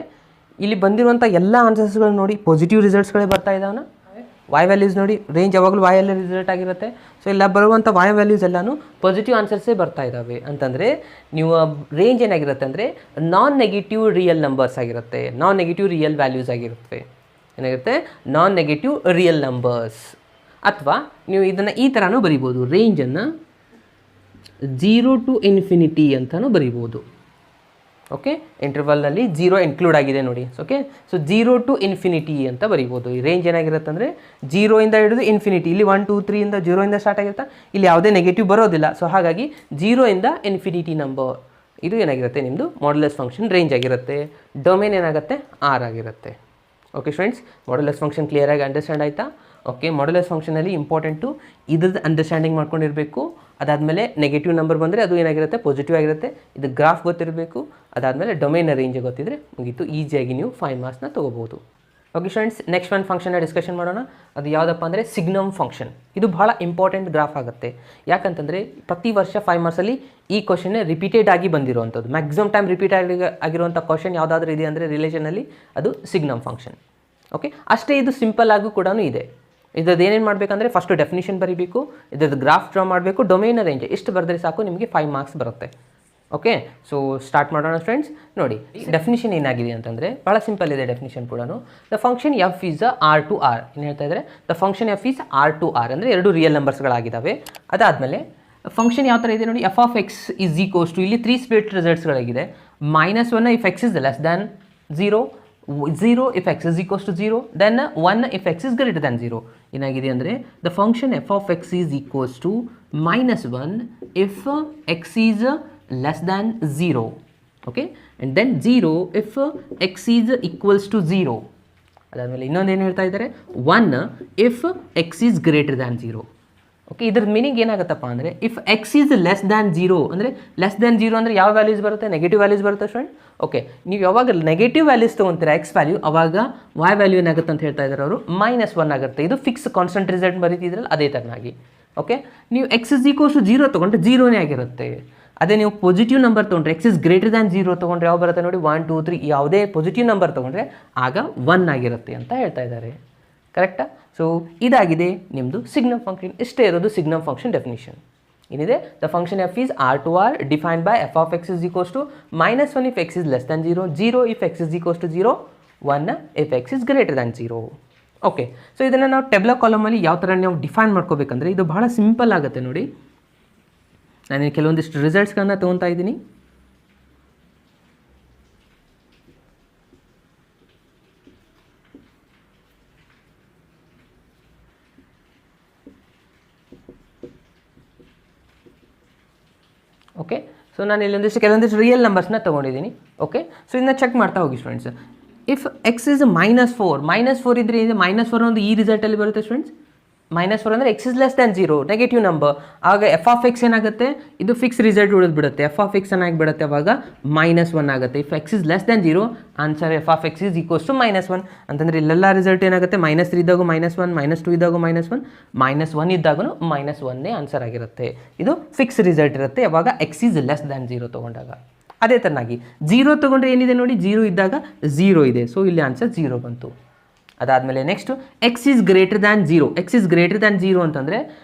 ಇಲ್ಲಿ ಬಂದಿರುವಂಥ ಎಲ್ಲ ಆನ್ಸರ್ಸ್ಗಳು ನೋಡಿ ಪಾಸಿಟಿವ್ ರಿಸಲ್ಟ್ಸ್ಗಳೇ ಬರ್ತಾ ಇದ್ದಾವೆ. y ವ್ಯಾಲ್ಯೂಸ್ ನೋಡಿ, ರೇಂಜ್ ಯಾವಾಗಲೂ y ಅಲ್ಲೇ ರಿಸಲ್ಟ್ ಆಗಿರುತ್ತೆ. ಸೊ ಇಲ್ಲ ಬರುವಂಥ y ವ್ಯಾಲ್ಯೂಸ್ ಎಲ್ಲನೂ ಪಾಸಿಟಿವ್ ಆನ್ಸರ್ಸೇ ಬರ್ತಾ ಇದ್ದಾವೆ. ಅಂತಂದರೆ ನೀವು ರೇಂಜ್ ಏನಾಗಿರುತ್ತೆ ಅಂದರೆ, ನಾನ್ ನೆಗೆಟಿವ್ ರಿಯಲ್ ನಂಬರ್ಸ್ ಆಗಿರುತ್ತೆ, ನಾನ್ ನೆಗೆಟಿವ್ ರಿಯಲ್ ವ್ಯಾಲ್ಯೂಸ್ ಆಗಿರುತ್ತೆ. ಏನಾಗಿರುತ್ತೆ, ನಾನ್ ನೆಗೆಟಿವ್ ರಿಯಲ್ ನಂಬರ್ಸ್. ಅಥವಾ ನೀವು ಇದನ್ನು ಈ ಥರನೂ ಬರಿಬೋದು, ರೇಂಜನ್ನು 0 to ∞ ಅಂತಲೂ ಬರಿಬೋದು. ಓಕೆ. ಇಂಟರ್ವಲ್ನಲ್ಲಿ 0 ಇನ್ಕ್ಲೂಡ್ ಆಗಿದೆ ನೋಡಿ. ಓಕೆ. ಸೊ 0 to ∞ ಅಂತ ಬರಿಬೋದು. ಈ ರೇಂಜ್ ಏನಾಗಿರುತ್ತೆ ಅಂದರೆ 0 ಇಂದ ಹಿಡಿದು ∞. ಇಲ್ಲಿ 1 2 3 ಇಂದ 0 ಇಂದ ಸ್ಟಾರ್ಟ್ ಆಗಿರುತ್ತೆ, ಇಲ್ಲಿ ಯಾವುದೇ ನೆಗೆಟಿವ್ ಬರೋದಿಲ್ಲ. ಸೊ ಹಾಗಾಗಿ 0 ಇಂದ ∞ ನಂಬರ್, ಇದು ಏನಾಗಿರುತ್ತೆ ನಿಮ್ಮದು ಮಾಡ್ಯುಲಸ್ ಫಂಕ್ಷನ್ ರೇಂಜ್ ಆಗಿರುತ್ತೆ. ಡೊಮೇನ್ ಏನಾಗುತ್ತೆ, R ಆಗಿರುತ್ತೆ. ಓಕೆ ಫ್ರೆಂಡ್ಸ್, ಮಾಡ್ಯುಲಸ್ ಫಂಕ್ಷನ್ ಕ್ಲಿಯರಾಗಿ ಅಂಡರ್ಸ್ಟ್ಯಾಂಡ್ ಆಯಿತಾ. ಓಕೆ. ಮಾಡ್ಯುಲಸ್ ಫಂಕ್ಷನಲ್ಲಿ ಇಂಪಾರ್ಟೆಂಟು ಇದ್ರದ್ದು ಅಂಡರ್ಸ್ಟ್ಯಾಂಡಿಂಗ್ ಮಾಡ್ಕೊಂಡಿರಬೇಕು. ಅದಾದಮೇಲೆ ನೆಗೆಟಿವ್ ನಂಬರ್ ಬಂದರೆ ಅದು ಏನಾಗಿರುತ್ತೆ, ಪಾಸಿಟಿವ್ ಆಗಿರುತ್ತೆ. ಇದು ಗ್ರಾಫ್ ಗೊತ್ತಿರಬೇಕು. ಅದಾದಮೇಲೆ ಡೊಮೇನ್ ರೇಂಜ್ ಗೊತ್ತಿದ್ದರೆ ಮುಗೀತು, ಈಸಿಯಾಗಿ ನೀವು 5 ಮಾರ್ಕ್ಸ್ನ ತೊಗೋಬೋದು. ಓಕೆ ಫ್ರೆಂಡ್ಸ್, ನೆಕ್ಸ್ಟ್ ಒಂದು ಫಂಕ್ಷನ್ನ ಡಿಸ್ಕಷನ್ ಮಾಡೋಣ. ಅದು ಯಾವುದಪ್ಪ ಅಂದರೆ ಸಿಗ್ನಮ್ ಫಂಕ್ಷನ್. ಇದು ಬಹಳ ಇಂಪಾರ್ಟೆಂಟ್ ಗ್ರಾಫ್ ಆಗುತ್ತೆ. ಯಾಕಂತಂದರೆ ಪ್ರತಿ ವರ್ಷ 5 ಮಾರ್ಕ್ಸಲ್ಲಿ ಈ ಕ್ವಶನ್ ರಿಪೀಟೆಡ್ ಆಗಿ ಬಂದಿರುವಂಥದ್ದು. ಮ್ಯಾಕ್ಸಿಮಮ್ ಟೈಮ್ ರಿಪೀಟ್ ಆಗಿರುವಂಥ ಕ್ವಶನ್ ಯಾವುದಾದ್ರೂ ಇದೆ ಅಂದರೆ ರಿಲೇಷನಲ್ಲಿ, ಅದು ಸಿಗ್ನಮ್ ಫಂಕ್ಷನ್. ಓಕೆ. ಅಷ್ಟೇ ಇದು ಸಿಂಪಲ್ ಆಗೂ ಕೂಡ ಇದೆ. ಇದ್ರದ್ದು ಏನೇನು ಮಾಡಬೇಕಂದ್ರೆ, ಫಸ್ಟು ಡೆಫಿನಿಷನ್ ಬರೀಬೇಕು, ಇದ್ರದ್ದು ಗ್ರಾಫ್ ಡ್ರಾ ಮಾಡಬೇಕು, ಡೊಮೇನ್ ರೇಂಜ್ ಇಷ್ಟು ಬರೆದ್ರೆ ಸಾಕು, ನಿಮಗೆ 5 ಮಾರ್ಕ್ಸ್ ಬರುತ್ತೆ. ಓಕೆ. ಸೊ ಸ್ಟಾರ್ಟ್ ಮಾಡೋಣ ಫ್ರೆಂಡ್ಸ್. ನೋಡಿ, ಡೆಫಿನಿಷನ್ ಏನಾಗಿದೆ ಅಂತಂದರೆ ಭಾಳ ಸಿಂಪಲ್ ಇದೆ ಡೆಫಿನಿಷನ್ ಕೂಡ. The function F is R to R. ಏನು ಹೇಳ್ತಾ ಇದ್ದಾರೆ, the function F is R to R ಅಂದರೆ 2 ರಿಯಲ್ ನಂಬರ್ಸ್ಗಳಾಗಿದ್ದಾವೆ. ಅದಾದಮೇಲೆ ಫಂಕ್ಷನ್ ಯಾವ ಥರ ಇದೆ ನೋಡಿ, F of X is equals to ಇಲ್ಲಿ 3 ಸ್ಪ್ಲಿಟ್ ರಿಸಲ್ಟ್ಸ್ಗಳಾಗಿದೆ. -1 if X is less than 0, 0 if x is equals to 0, then 1 if x is greater than 0. ಏನಾಗಿದೆ ಅಂದರೆ the function F of X is equals to -1 if x is less than 0, okay, and then 0 if x is equals to 0. ಅದಾದಮೇಲೆ ಇನ್ನೊಂದೇನು ಹೇಳ್ತಾ ಇದ್ದಾರೆ, 1 if x is greater than 0. Okay, ಇದ್ರ meaning ಏನಾಗುತ್ತಪ್ಪ ಅಂದರೆ if X is less than 0 ಅಂದರೆ less than 0 ಅಂದರೆ ಯಾವ values ಬರುತ್ತೆ, ನೆಗೆಟಿವ್ ವ್ಯಾಲ್ಯೂಸ್ ಬರುತ್ತೆ ಸ್ಟೂಡೆಂಟ್. ಓಕೆ, ನೀವು ಯಾವಾಗ ನೆಗೆಟಿವ್ ವ್ಯಾಲ್ಯೂಸ್ ತೊಗೊತೀರಾ ಎಕ್ಸ್ ವ್ಯಾಲ್ಯೂ, ಅವಾಗ ವಾಯ್ ವ್ಯಾಲ್ಯೂ ಏನಾಗುತ್ತೆ ಅಂತ ಹೇಳ್ತಾ ಇದ್ದಾರೆ ಅವರು, -1 ಆಗುತ್ತೆ. ಇದು ಫಿಕ್ಸ್ ಕಾನ್ಸ್ಟೆಂಟ್ ರಿಸಲ್ಟ್ ಬರೀತಿದ್ರಲ್ಲ ಅದೇ ಥರನಾಗಿ. ಓಕೆ, ನೀವು ಎಕ್ಸ್ ಇಸ್ ಈಕ್ವಲ್ಸ್ ಟು 0 ತೊಗೊಂಡ್ರೆ 0ನೇ ಆಗಿರುತ್ತೆ. ಅದೇ ನೀವು ಪಾಸಿಟಿವ್ ನಂಬರ್ ತೊಗೊಂಡ್ರೆ ಎಕ್ಸ್ ಇಸ್ ಗ್ರೇಟರ್ ದ್ಯಾನ್ 0 ತೊಗೊಂಡ್ರೆ ಯಾವ ಬರುತ್ತೆ ನೋಡಿ, 1 2 3 ಯಾವುದೇ ಪಾಸಿಟಿವ್ ನಂಬರ್ ತೊಗೊಂಡ್ರೆ ಆಗ 1 ಆಗಿರುತ್ತೆ ಅಂತ ಹೇಳ್ತಾ ಇದ್ದಾರೆ. ಕರೆಕ್ಟಾ? ಸೊ ಇದಾಗಿದೆ ನಿಮ್ಮದು ಸಿಗ್ನಮ್ ಫಂಕ್ಷನ್. ಇಷ್ಟೇ ಇರೋದು ಸಿಗ್ನಮ್ ಫಂಕ್ಷನ್ ಡೆಫಿನಿಷನ್. ಏನಿದೆ, the function F is R to R defined by F of X is equals to -1 if X is less than 0, 0 if X is equals to 0, 1 if X is greater than 0. Okay, so ಇದನ್ನು ನಾವು table ಕಾಲಮಲ್ಲಿ ಯಾವ ಥರ ನಾವು define ಮಾಡ್ಕೋಬೇಕಂದ್ರೆ ಇದು ಬಹಳ simple ಆಗುತ್ತೆ ನೋಡಿ. ನಾನು ಕೆಲವೊಂದಿಷ್ಟು ರಿಸಲ್ಟ್ಸ್ಗಳನ್ನ ತೊಗೊತಾ ಇದ್ದೀನಿ. ಓಕೆ, ಸೊ ನಾನು ಕೆಲವೊಂದಿಷ್ಟು ರಿಯಲ್ ನಂಬರ್ಸ್ನ ತೊಗೊಂಡಿದ್ದೀನಿ. ಓಕೆ, ಸೊ ಇದನ್ನ ಚೆಕ್ ಮಾಡ್ತಾ ಹೋಗಿ ಸ್ಟೂಡೆಂಟ್ಸ್. ಇಫ್ ಎಕ್ಸ್ ಇಸ್ -4 ಇದ್ರೆ ಇದೆ -4 ಒಂದು ಈ ರಿಸಲ್ಟಲ್ಲಿ ಬರುತ್ತೆ ಸ್ಟೂಡೆಂಟ್ಸ್. -4 ಅಂದರೆ X is less than 0, negative number. ಆಗ ಎಫ್ ಆಫ್ ಎಕ್ಸ್ ಏನಾಗುತ್ತೆ, ಇದು ಫಿಕ್ಸ್ ರಿಸಲ್ಟ್ ಉಳಿದ್ಬಿಡುತ್ತೆ. ಎಫ್ ಆಫ್ ಎಕ್ಸ್ ಏನಾಗಿ ಬಿಡುತ್ತೆ, ಅವಾಗ -1 ಆಗುತ್ತೆ. If X is less than 0, answer F of X is equals to -1 ಅಂತಂದರೆ ಇಲ್ಲೆಲ್ಲ ರಿಸಲ್ಟ್ ಏನಾಗುತ್ತೆ, -3 ಇದ್ದಾಗೂ -1, -2 ಇದ್ದಾಗೂ -1, -1 ಇದ್ದಾಗೂ -1ನೇ ಆನ್ಸರ್ ಆಗಿರುತ್ತೆ. ಇದು ಫಿಕ್ಸ್ ರಿಸಲ್ಟ್ ಇರುತ್ತೆ ಯಾವಾಗ ಎಕ್ಸ್ ಈಸ್ ಲೆಸ್ ದ್ಯಾನ್ 0 ತೊಗೊಂಡಾಗ. ಅದೇ ಥರನಾಗಿ 0 ತೊಗೊಂಡ್ರೆ ಏನಿದೆ ನೋಡಿ, 0 ಇದ್ದಾಗ 0 ಇದೆ. ಸೊ ಇಲ್ಲಿ ಆನ್ಸರ್ 0 ಬಂತು. ಅದಾದಮೇಲೆ next X is greater than 0. X is greater than 0 ಅಂತಂದರೆ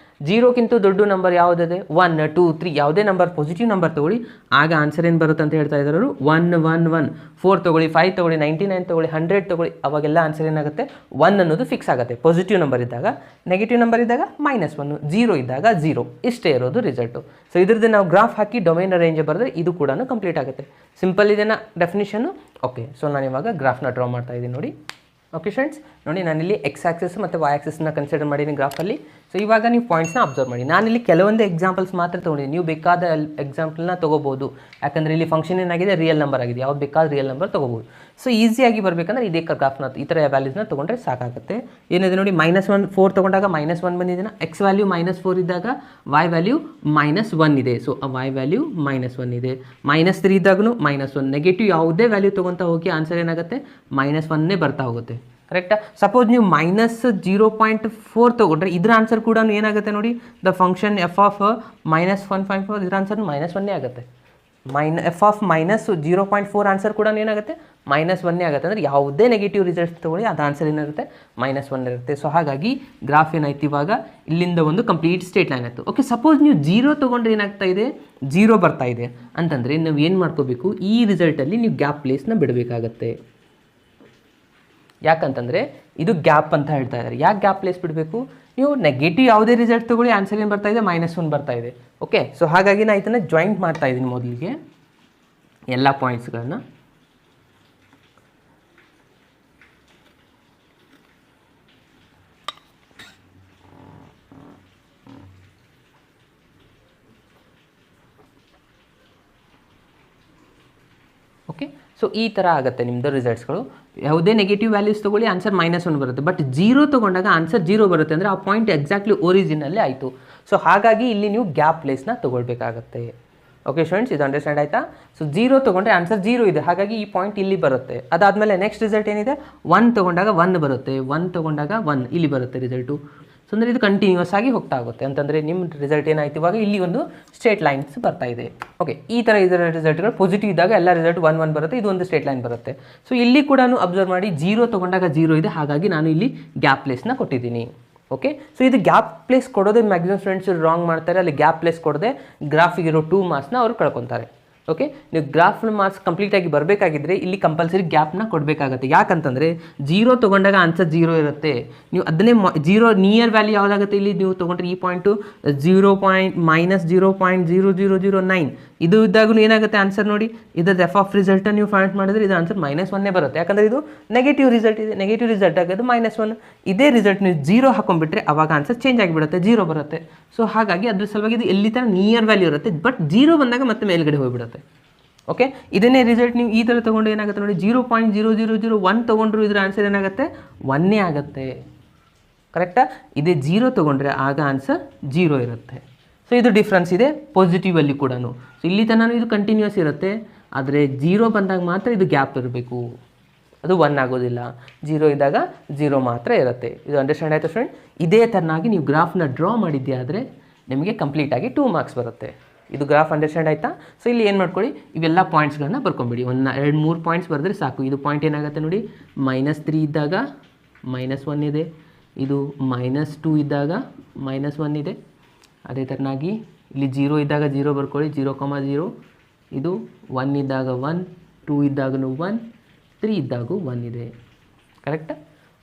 0ಕ್ಕಿಂತ ದೊಡ್ಡ ನಂಬರ್ ಯಾವುದಿದೆ, 1 2 3 ಯಾವುದೇ ನಂಬರ್ ಪಾಸಿಟಿವ್ ನಂಬರ್ ತೊಗೊಳ್ಳಿ, ಆಗ ಆನ್ಸರ್ ಏನು ಬರುತ್ತೆ ಅಂತ ಹೇಳ್ತಾ ಇದ್ದಾರೆ ಅವರು, 1 1 1, 4 ತೊಗೊಳ್ಳಿ, 5 ತೊಗೊಳ್ಳಿ, 99 ತೊಗೊಳ್ಳಿ, 100 ತೊಗೊಳ್ಳಿ, ಅವಾಗೆಲ್ಲ ಆನ್ಸರ್ ಏನಾಗುತ್ತೆ, 1 ಅನ್ನೋದು ಫಿಕ್ಸ್ ಆಗುತ್ತೆ ಪಾಸಿಟಿವ್ ನಂಬರ್ ಇದ್ದಾಗ. ನೆಗೆಟಿವ್ ನಂಬರ್ ಇದ್ದಾಗ -1, 0 ಇದ್ದಾಗ 0. ಇಷ್ಟೇ ಇರೋದು ರಿಸಲ್ಟು. ಸೊ ಇದ್ರದ್ದು ನಾವು ಗ್ರಾಫ್ ಹಾಕಿ ಡೊಮೈನ್ ರೇಂಜ್ ಬರೆದ್ರೆ ಇದು ಕೂಡ ಕಂಪ್ಲೀಟ್ ಆಗುತ್ತೆ. ಸಿಂಪಲ್ ಇದೆನಾ ಡೆಫಿನಿಷನ್ನು. ಓಕೆ, ಸೊ ನಾನು ಇವಾಗ ಗ್ರಾಫ್ನ ಡ್ರಾ ಮಾಡ್ತಾ ಇದ್ದೀನಿ ನೋಡಿ. ಓಕೆ ಫ್ರೆಂಡ್ಸ್, ನೋಡಿ ನಾನಿಲ್ಲಿ ಎಕ್ಸ್ ಆಕ್ಸಿಸ್ ಮತ್ತು ವೈ ಆಕ್ಸಿಸ್ನ ಕನ್ಸಿಡರ್ ಮಾಡೀನಿ ಗ್ರಾಫಲ್ಲಿ. ಸೊ ಇವಾಗ ನೀವು ಪಾಯಿಂಟ್ಸ್ನ ಅಬ್ಸರ್ವ್ ಮಾಡಿ. ನಾನಿಲ್ಲಿ ಕೆಲವೊಂದು ಎಕ್ಸಾಂಪಲ್ಸ್ ಮಾತ್ರ ತೊಗೊಂಡಿದ್ದೀನಿ. ನೀವು ಬೇಕಾದ ಎಕ್ಸಾಂಪಲ್ನ ತೊಗೋಬೋದು. ಯಾಕಂದರೆ ಇಲ್ಲಿ ಫಂಕ್ಷನ್ ಏನಾಗಿದೆ, ರಿಯಲ್ ನಂಬರ್ ಆಗಿದೆ. ಯಾವ್ದು ಬೇಕಾದ ರಿಯಲ್ ನಂಬರ್ ತೊಗೋಬೋದು. ಸೊ ಈಸಿಯಾಗಿ ಬರಬೇಕಂದ್ರೆ ಇದೇ ಗ್ರಾಫ್ನ ಈ ಥರ ವ್ಯಾಲ್ಯೂಸ್ನ ತೊಗೊಂಡ್ರೆ ಸಾಕಾಗುತ್ತೆ. ಏನಿದೆ ನೋಡಿ, -1 4 ತೊಗೊಂಡಾಗ -1 ಬಂದಿದ್ದೀನ. ಎಕ್ಸ್ ವ್ಯಾಲ್ಯೂ -4 ಇದ್ದಾಗ ವೈ ವ್ಯಾಲ್ಯೂ -1 ಇದೆ. ಸೊ ಆ ವೈ ವ್ಯಾಲ್ಯೂ -1 ಇದೆ. -3 ಇದ್ದಾಗೂ -1. ನೆಗೆಟಿವ್ ಯಾವುದೇ ವ್ಯಾಲ್ಯೂ ತೊಗೊತಾ ಹೋಗಿ ಆನ್ಸರ್ ಏನಾಗುತ್ತೆ, -1ನೇ ಬರ್ತಾ ಹೋಗುತ್ತೆ. ಕರೆಕ್ಟಾ? ಸಪೋಸ್ ನೀವು -0.4 ತೊಗೊಂಡ್ರೆ ಇದ್ರ ಆನ್ಸರ್ ಕೂಡ ಏನಾಗುತ್ತೆ ನೋಡಿ, ದ ಫಂಕ್ಷನ್ ಎಫ್ ಆಫ್ -1.4 ಇದ್ರ ಆನ್ಸರ್ -1ನೇ ಆಗುತ್ತೆ. ಎಫ್ ಆಫ್ -0.4 ಆನ್ಸರ್ ಕೂಡ ಏನಾಗುತ್ತೆ, -1ನೇ ಆಗುತ್ತೆ. ಅಂದರೆ ಯಾವುದೇ ನೆಗೆಟಿವ್ ರಿಸಲ್ಟ್ಸ್ ತೊಗೊಳ್ಳಿ ಅದು ಆನ್ಸರ್ ಏನಾಗುತ್ತೆ, -1 ಇರುತ್ತೆ. ಸೊ ಹಾಗಾಗಿ ಗ್ರಾಫ್ ಏನಾಯ್ತು, ಇವಾಗ ಇಲ್ಲಿಂದ ಒಂದು ಕಂಪ್ಲೀಟ್ ಸ್ಟ್ರೇಟ್ ಲೈನ್ ಆಯಿತು. ಓಕೆ, ಸಪೋಸ್ ನೀವು 0 ತೊಗೊಂಡ್ರೆ ಏನಾಗ್ತಾ ಇದೆ, 0 ಬರ್ತಾ ಇದೆ ಅಂತಂದರೆ ನಾವು ಏನು ಮಾಡ್ಕೋಬೇಕು, ಈ ರಿಸಲ್ಟಲ್ಲಿ ನೀವು ಗ್ಯಾಪ್ ಪ್ಲೇಸ್ನ ಬಿಡಬೇಕಾಗತ್ತೆ. ಯಾಕಂತಂದರೆ ಇದು ಗ್ಯಾಪ್ ಅಂತ ಹೇಳ್ತಾ ಇದ್ದಾರೆ. ಯಾಕೆ ಗ್ಯಾಪ್ ಪ್ಲೇಸ್ ಬಿಡಬೇಕು, ನೀವು ನೆಗೆಟಿವ್ ಯಾವುದೇ ರಿಸಲ್ಟ್ ತೊಗೊಳ್ಳಿ ಆನ್ಸರ್ ಏನು ಬರ್ತಾ ಇದೆ, -1 ಬರ್ತಾ ಇದೆ. ಓಕೆ, ಸೊ ಹಾಗಾಗಿ ನಾನು ಇದನ್ನು ಜಾಯಿಂಟ್ ಮಾಡ್ತಾ ಇದ್ದೀನಿ ಮೊದಲಿಗೆ ಎಲ್ಲ ಪಾಯಿಂಟ್ಸ್ಗಳನ್ನ. ಓಕೆ, ಸೊ ಈ ಥರ ಆಗುತ್ತೆ ನಿಮ್ಮದು ರಿಸಲ್ಟ್ಸ್ಗಳು. ಯಾವುದೇ ನೆಗೆಟಿವ್ ವ್ಯಾಲ್ಯೂಸ್ ತೊಗೊಳ್ಳಿ ಆನ್ಸರ್ -1 ಬರುತ್ತೆ. ಬಟ್ 0 ತೊಗೊಂಡಾಗ ಆನ್ಸರ್ 0 ಬರುತ್ತೆ. ಅಂದರೆ ಆ ಪಾಯಿಂಟ್ ಎಕ್ಸಾಕ್ಟ್ಲಿ ಒರಿಜಿನಲ್ಲೇ ಆಯಿತು. ಸೊ ಹಾಗಾಗಿ ಇಲ್ಲಿ ನೀವು ಗ್ಯಾಪ್ ಪ್ಲೇಸ್ನ ತೊಗೊಳ್ಬೇಕಾಗತ್ತೆ. ಓಕೆ ಸ್ಟೂಡೆಂಟ್ಸ್, ಇದು ಅಂಡರ್ಸ್ಟ್ಯಾಂಡ್ ಆಯಿತಾ? ಸೊ 0 ತೊಗೊಂಡ್ರೆ ಆನ್ಸರ್ 0 ಇದೆ, ಹಾಗಾಗಿ ಈ ಪಾಯಿಂಟ್ ಇಲ್ಲಿ ಬರುತ್ತೆ. ಅದಾದಮೇಲೆ ನೆಕ್ಸ್ಟ್ ರಿಸಲ್ಟ್ ಏನಿದೆ, 1 ತೊಗೊಂಡಾಗ 1 ಬರುತ್ತೆ, 1 ತೊಗೊಂಡಾಗ 1 ಇಲ್ಲಿ ಬರುತ್ತೆ ರಿಸಲ್ಟು. ಸೊ ಅಂದರೆ ಇದು ಕಂಟಿನ್ಯೂಸ್ ಆಗಿ ಹೋಗ್ತಾ ಆಗುತ್ತೆ. ಅಂತಂದರೆ ನಿಮ್ಮ ರಿಸಲ್ಟ್ ಏನಾಯ್ತು, ಇವಾಗ ಇಲ್ಲಿ ಒಂದು ಸ್ಟ್ರೇಟ್ ಲೈನ್ಸ್ ಬರ್ತಾ ಇದೆ. ಓಕೆ, ಈ ಥರ ಇದರ ರಿಸಲ್ಟ್ಗಳು ಪಾಸಿಟಿವ್ ಇದ್ದಾಗ ಎಲ್ಲ ರಿಸಲ್ಟ್ 1 1 ಬರುತ್ತೆ. ಇದು ಒಂದು ಸ್ಟ್ರೇಟ್ ಲೈನ್ ಬರುತ್ತೆ. ಸೊ ಇಲ್ಲಿ ಕೂಡ ಅಬ್ಸರ್ವ್ ಮಾಡಿ, 0 ತೊಗೊಂಡಾಗ 0 ಇದೆ, ಹಾಗಾಗಿ ನಾನು ಇಲ್ಲಿ ಗ್ಯಾಪ್ ಪ್ಲೇಸ್ನ ಕೊಟ್ಟಿದ್ದೀನಿ. ಓಕೆ, ಸೊ ಇದು ಗ್ಯಾಪ್ ಪ್ಲೇಸ್ ಕೊಡೋದೇ ಮ್ಯಾಕ್ಸಿಮಮ್ ಸ್ಟೂಡೆಂಟ್ಸ್ ರಾಂಗ್ ಮಾಡ್ತಾರೆ. ಅಲ್ಲಿ ಗ್ಯಾಪ್ ಪ್ಲೇಸ್ ಕೊಡದೆ ಗ್ರಾಫಿಗಿರೋ 2 ಮಾರ್ಕ್ಸ್ನ ಅವರು ಕಳ್ಕೊತಾರೆ. ಓಕೆ, ನೀವು ಗ್ರಾಫ್ನ ಮಾರ್ಕ್ಸ್ ಕಂಪ್ಲೀಟಾಗಿ ಬರಬೇಕಾಗಿದ್ದರೆ ಇಲ್ಲಿ ಕಂಪಲ್ಸರಿ ಗ್ಯಾಪ್ನ ಕೊಡಬೇಕಾಗತ್ತೆ. ಯಾಕಂತಂದರೆ 0 ತೊಗೊಂಡಾಗ ಆನ್ಸರ್ 0 ಇರುತ್ತೆ. ನೀವು ಅದನ್ನೇ 0 ನಿಯರ್ ವ್ಯಾಲ್ಯೂ ಯಾವುದಾಗುತ್ತೆ ಇಲ್ಲಿ ನೀವು ತೊಗೊಂಡ್ರೆ ಈ ಪಾಯಿಂಟು -0.0009 ಇದು ಇದ್ದಾಗೂ ಏನಾಗುತ್ತೆ ಆನ್ಸರ್ ನೋಡಿ, ಇದ್ರದ್ದು ಎಫ್ ಆಫ್ ರಿಸಲ್ಟನ್ನು ನೀವು ಫೈಂಡ್ ಮಾಡಿದ್ರೆ ಇದು ಆನ್ಸರ್ -1 ಬರುತ್ತೆ. ಯಾಕಂದರೆ ಇದು ನೆಗೆಟಿವ್ ರಿಸಲ್ಟ್ ಇದೆ, ನೆಗೆಟಿವ್ ರಿಸಲ್ಟ್ ಆಗೋದು -1. ಇದೇ ರಿಸಲ್ಟ್ ನೀವು 0 ಹಾಕೊಂಡ್ಬಿಟ್ರೆ ಅವಾಗ ಆನ್ಸರ್ ಚೇಂಜ್ ಆಗಿಬಿಡುತ್ತೆ, 0 ಬರುತ್ತೆ. ಸೊ ಹಾಗಾಗಿ ಅದ್ರ ಸಲುವಾಗಿ ಇದು ಎಲ್ಲಿ ತನಕ ನಿಯರ್ ವ್ಯಾಲ್ಯೂ ಇರುತ್ತೆ, ಬಟ್ 0 ಬಂದಾಗ ಮತ್ತೆ ಮೇಲ್ಗಡೆ ಹೋಗಿಬಿಡುತ್ತೆ. ಓಕೆ, ಇದನ್ನೇ ರಿಸಲ್ಟ್ ನೀವು ಈ ಥರ ತೊಗೊಂಡು ಏನಾಗುತ್ತೆ ನೋಡಿ, 0.0001 ತೊಗೊಂಡ್ರು ಇದ್ರ ಆನ್ಸರ್ ಏನಾಗುತ್ತೆ 1 ಆಗುತ್ತೆ. ಕರೆಕ್ಟಾ? ಇದೇ 0 ತೊಗೊಂಡ್ರೆ ಆಗ ಆನ್ಸರ್ 0 ಇರುತ್ತೆ. ಸೊ ಇದು ಡಿಫ್ರೆನ್ಸ್ ಇದೆ ಪಾಸಿಟಿವಲ್ಲಿ ಕೂಡ. ಸೊ ಇಲ್ಲಿ ತನಕ ಇದು ಕಂಟಿನ್ಯೂಸ್ ಇರುತ್ತೆ, ಆದರೆ 0 ಬಂದಾಗ ಮಾತ್ರ ಇದು ಗ್ಯಾಪ್ ಇರಬೇಕು, ಅದು 1 ಆಗೋದಿಲ್ಲ. 0 ಇದ್ದಾಗ 0 ಮಾತ್ರ ಇರುತ್ತೆ. ಇದು ಅಂಡರ್ಸ್ಟ್ಯಾಂಡ್ ಆಯಿತಾ ಫ್ರೆಂಡ್? ಇದೇ ಥರನಾಗಿ ನೀವು ಗ್ರಾಫ್ನ ಡ್ರಾ ಮಾಡಿದ್ದೆ ಆದರೆ ನಿಮಗೆ ಕಂಪ್ಲೀಟಾಗಿ 2 ಮಾರ್ಕ್ಸ್ ಬರುತ್ತೆ. ಇದು ಗ್ರಾಫ್ ಅಂಡರ್ಸ್ಟ್ಯಾಂಡ್ ಆಯಿತಾ? ಸೊ ಇಲ್ಲಿ ಏನು ಮಾಡ್ಕೊಳ್ಳಿ, ಇವೆಲ್ಲ ಪಾಯಿಂಟ್ಸ್ಗಳನ್ನ ಬರ್ಕೊಂಬಿಡಿ. 2-3 ಪಾಯಿಂಟ್ಸ್ ಬರೆದ್ರೆ ಸಾಕು. ಇದು ಪಾಯಿಂಟ್ ಏನಾಗುತ್ತೆ ನೋಡಿ, -3 ಇದ್ದಾಗ -1 ಇದೆ, ಇದು -2 ಇದ್ದಾಗ -1 ಇದೆ. ಅದೇ ಥರನಾಗಿ ಇಲ್ಲಿ 0 ಇದ್ದಾಗ 0 ಬರ್ಕೊಳ್ಳಿ, 0,0. ಇದು 1 ಇದ್ದಾಗ 1, 2 ಇದ್ದಾಗೂ 1, 3 ಇದ್ದಾಗೂ 1 ಇದೆ. ಕರೆಕ್ಟಾ?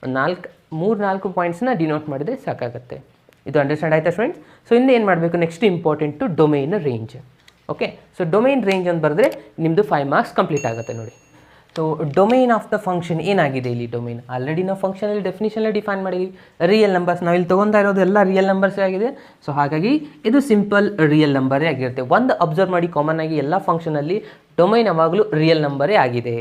3-4 ಪಾಯಿಂಟ್ಸ್ನ ಡಿನೋಟ್ ಮಾಡಿದರೆ ಸಾಕಾಗುತ್ತೆ. ಇದು ಅಂಡರ್ಸ್ಟ್ಯಾಂಡ್ ಆಯಿತಾ ಫ್ರೆಂಡ್ಸ್? ಸೊ ಇನ್ನು ಏನು ಮಾಡಬೇಕು, next important domain range. Okay, so domain range ಅಂತ ಬರೆದ್ರೆ ನಿಮ್ಮದು 5 ಮಾರ್ಕ್ಸ್ ಕಂಪ್ಲೀಟ್ ಆಗುತ್ತೆ ನೋಡಿ. So domain of the function ಏನಾಗಿದೆ ಇಲ್ಲಿ, ಡೊಮೈನ್ ಆಲ್ರೆಡಿ ನಾವು ಫಂಕ್ಷನಲ್ಲಿ ಡೆಫಿನಿಷನಲ್ಲಿ ಡಿಫೈನ್ ಮಾಡಿದ್ವಿ. ರಿಯಲ್ ನಂಬರ್ಸ್ ನಾವು ಇಲ್ಲಿ ತೊಗೊತಾ ಇರೋದು ಎಲ್ಲ ರಿಯಲ್ ನಂಬರ್ಸೇ ಆಗಿದೆ. ಸೊ ಹಾಗಾಗಿ ಇದು ಸಿಂಪಲ್ ರಿಯಲ್ ನಂಬರೇ ಆಗಿರುತ್ತೆ. ಒಂದು ಅಬ್ಸರ್ವ್ ಮಾಡಿ, ಕಾಮನ್ ಆಗಿ ಎಲ್ಲ ಫಂಕ್ಷನಲ್ಲಿ ಡೊಮೈನ್ ಯಾವಾಗಲೂ ರಿಯಲ್ ನಂಬರೇ ಆಗಿದೆ.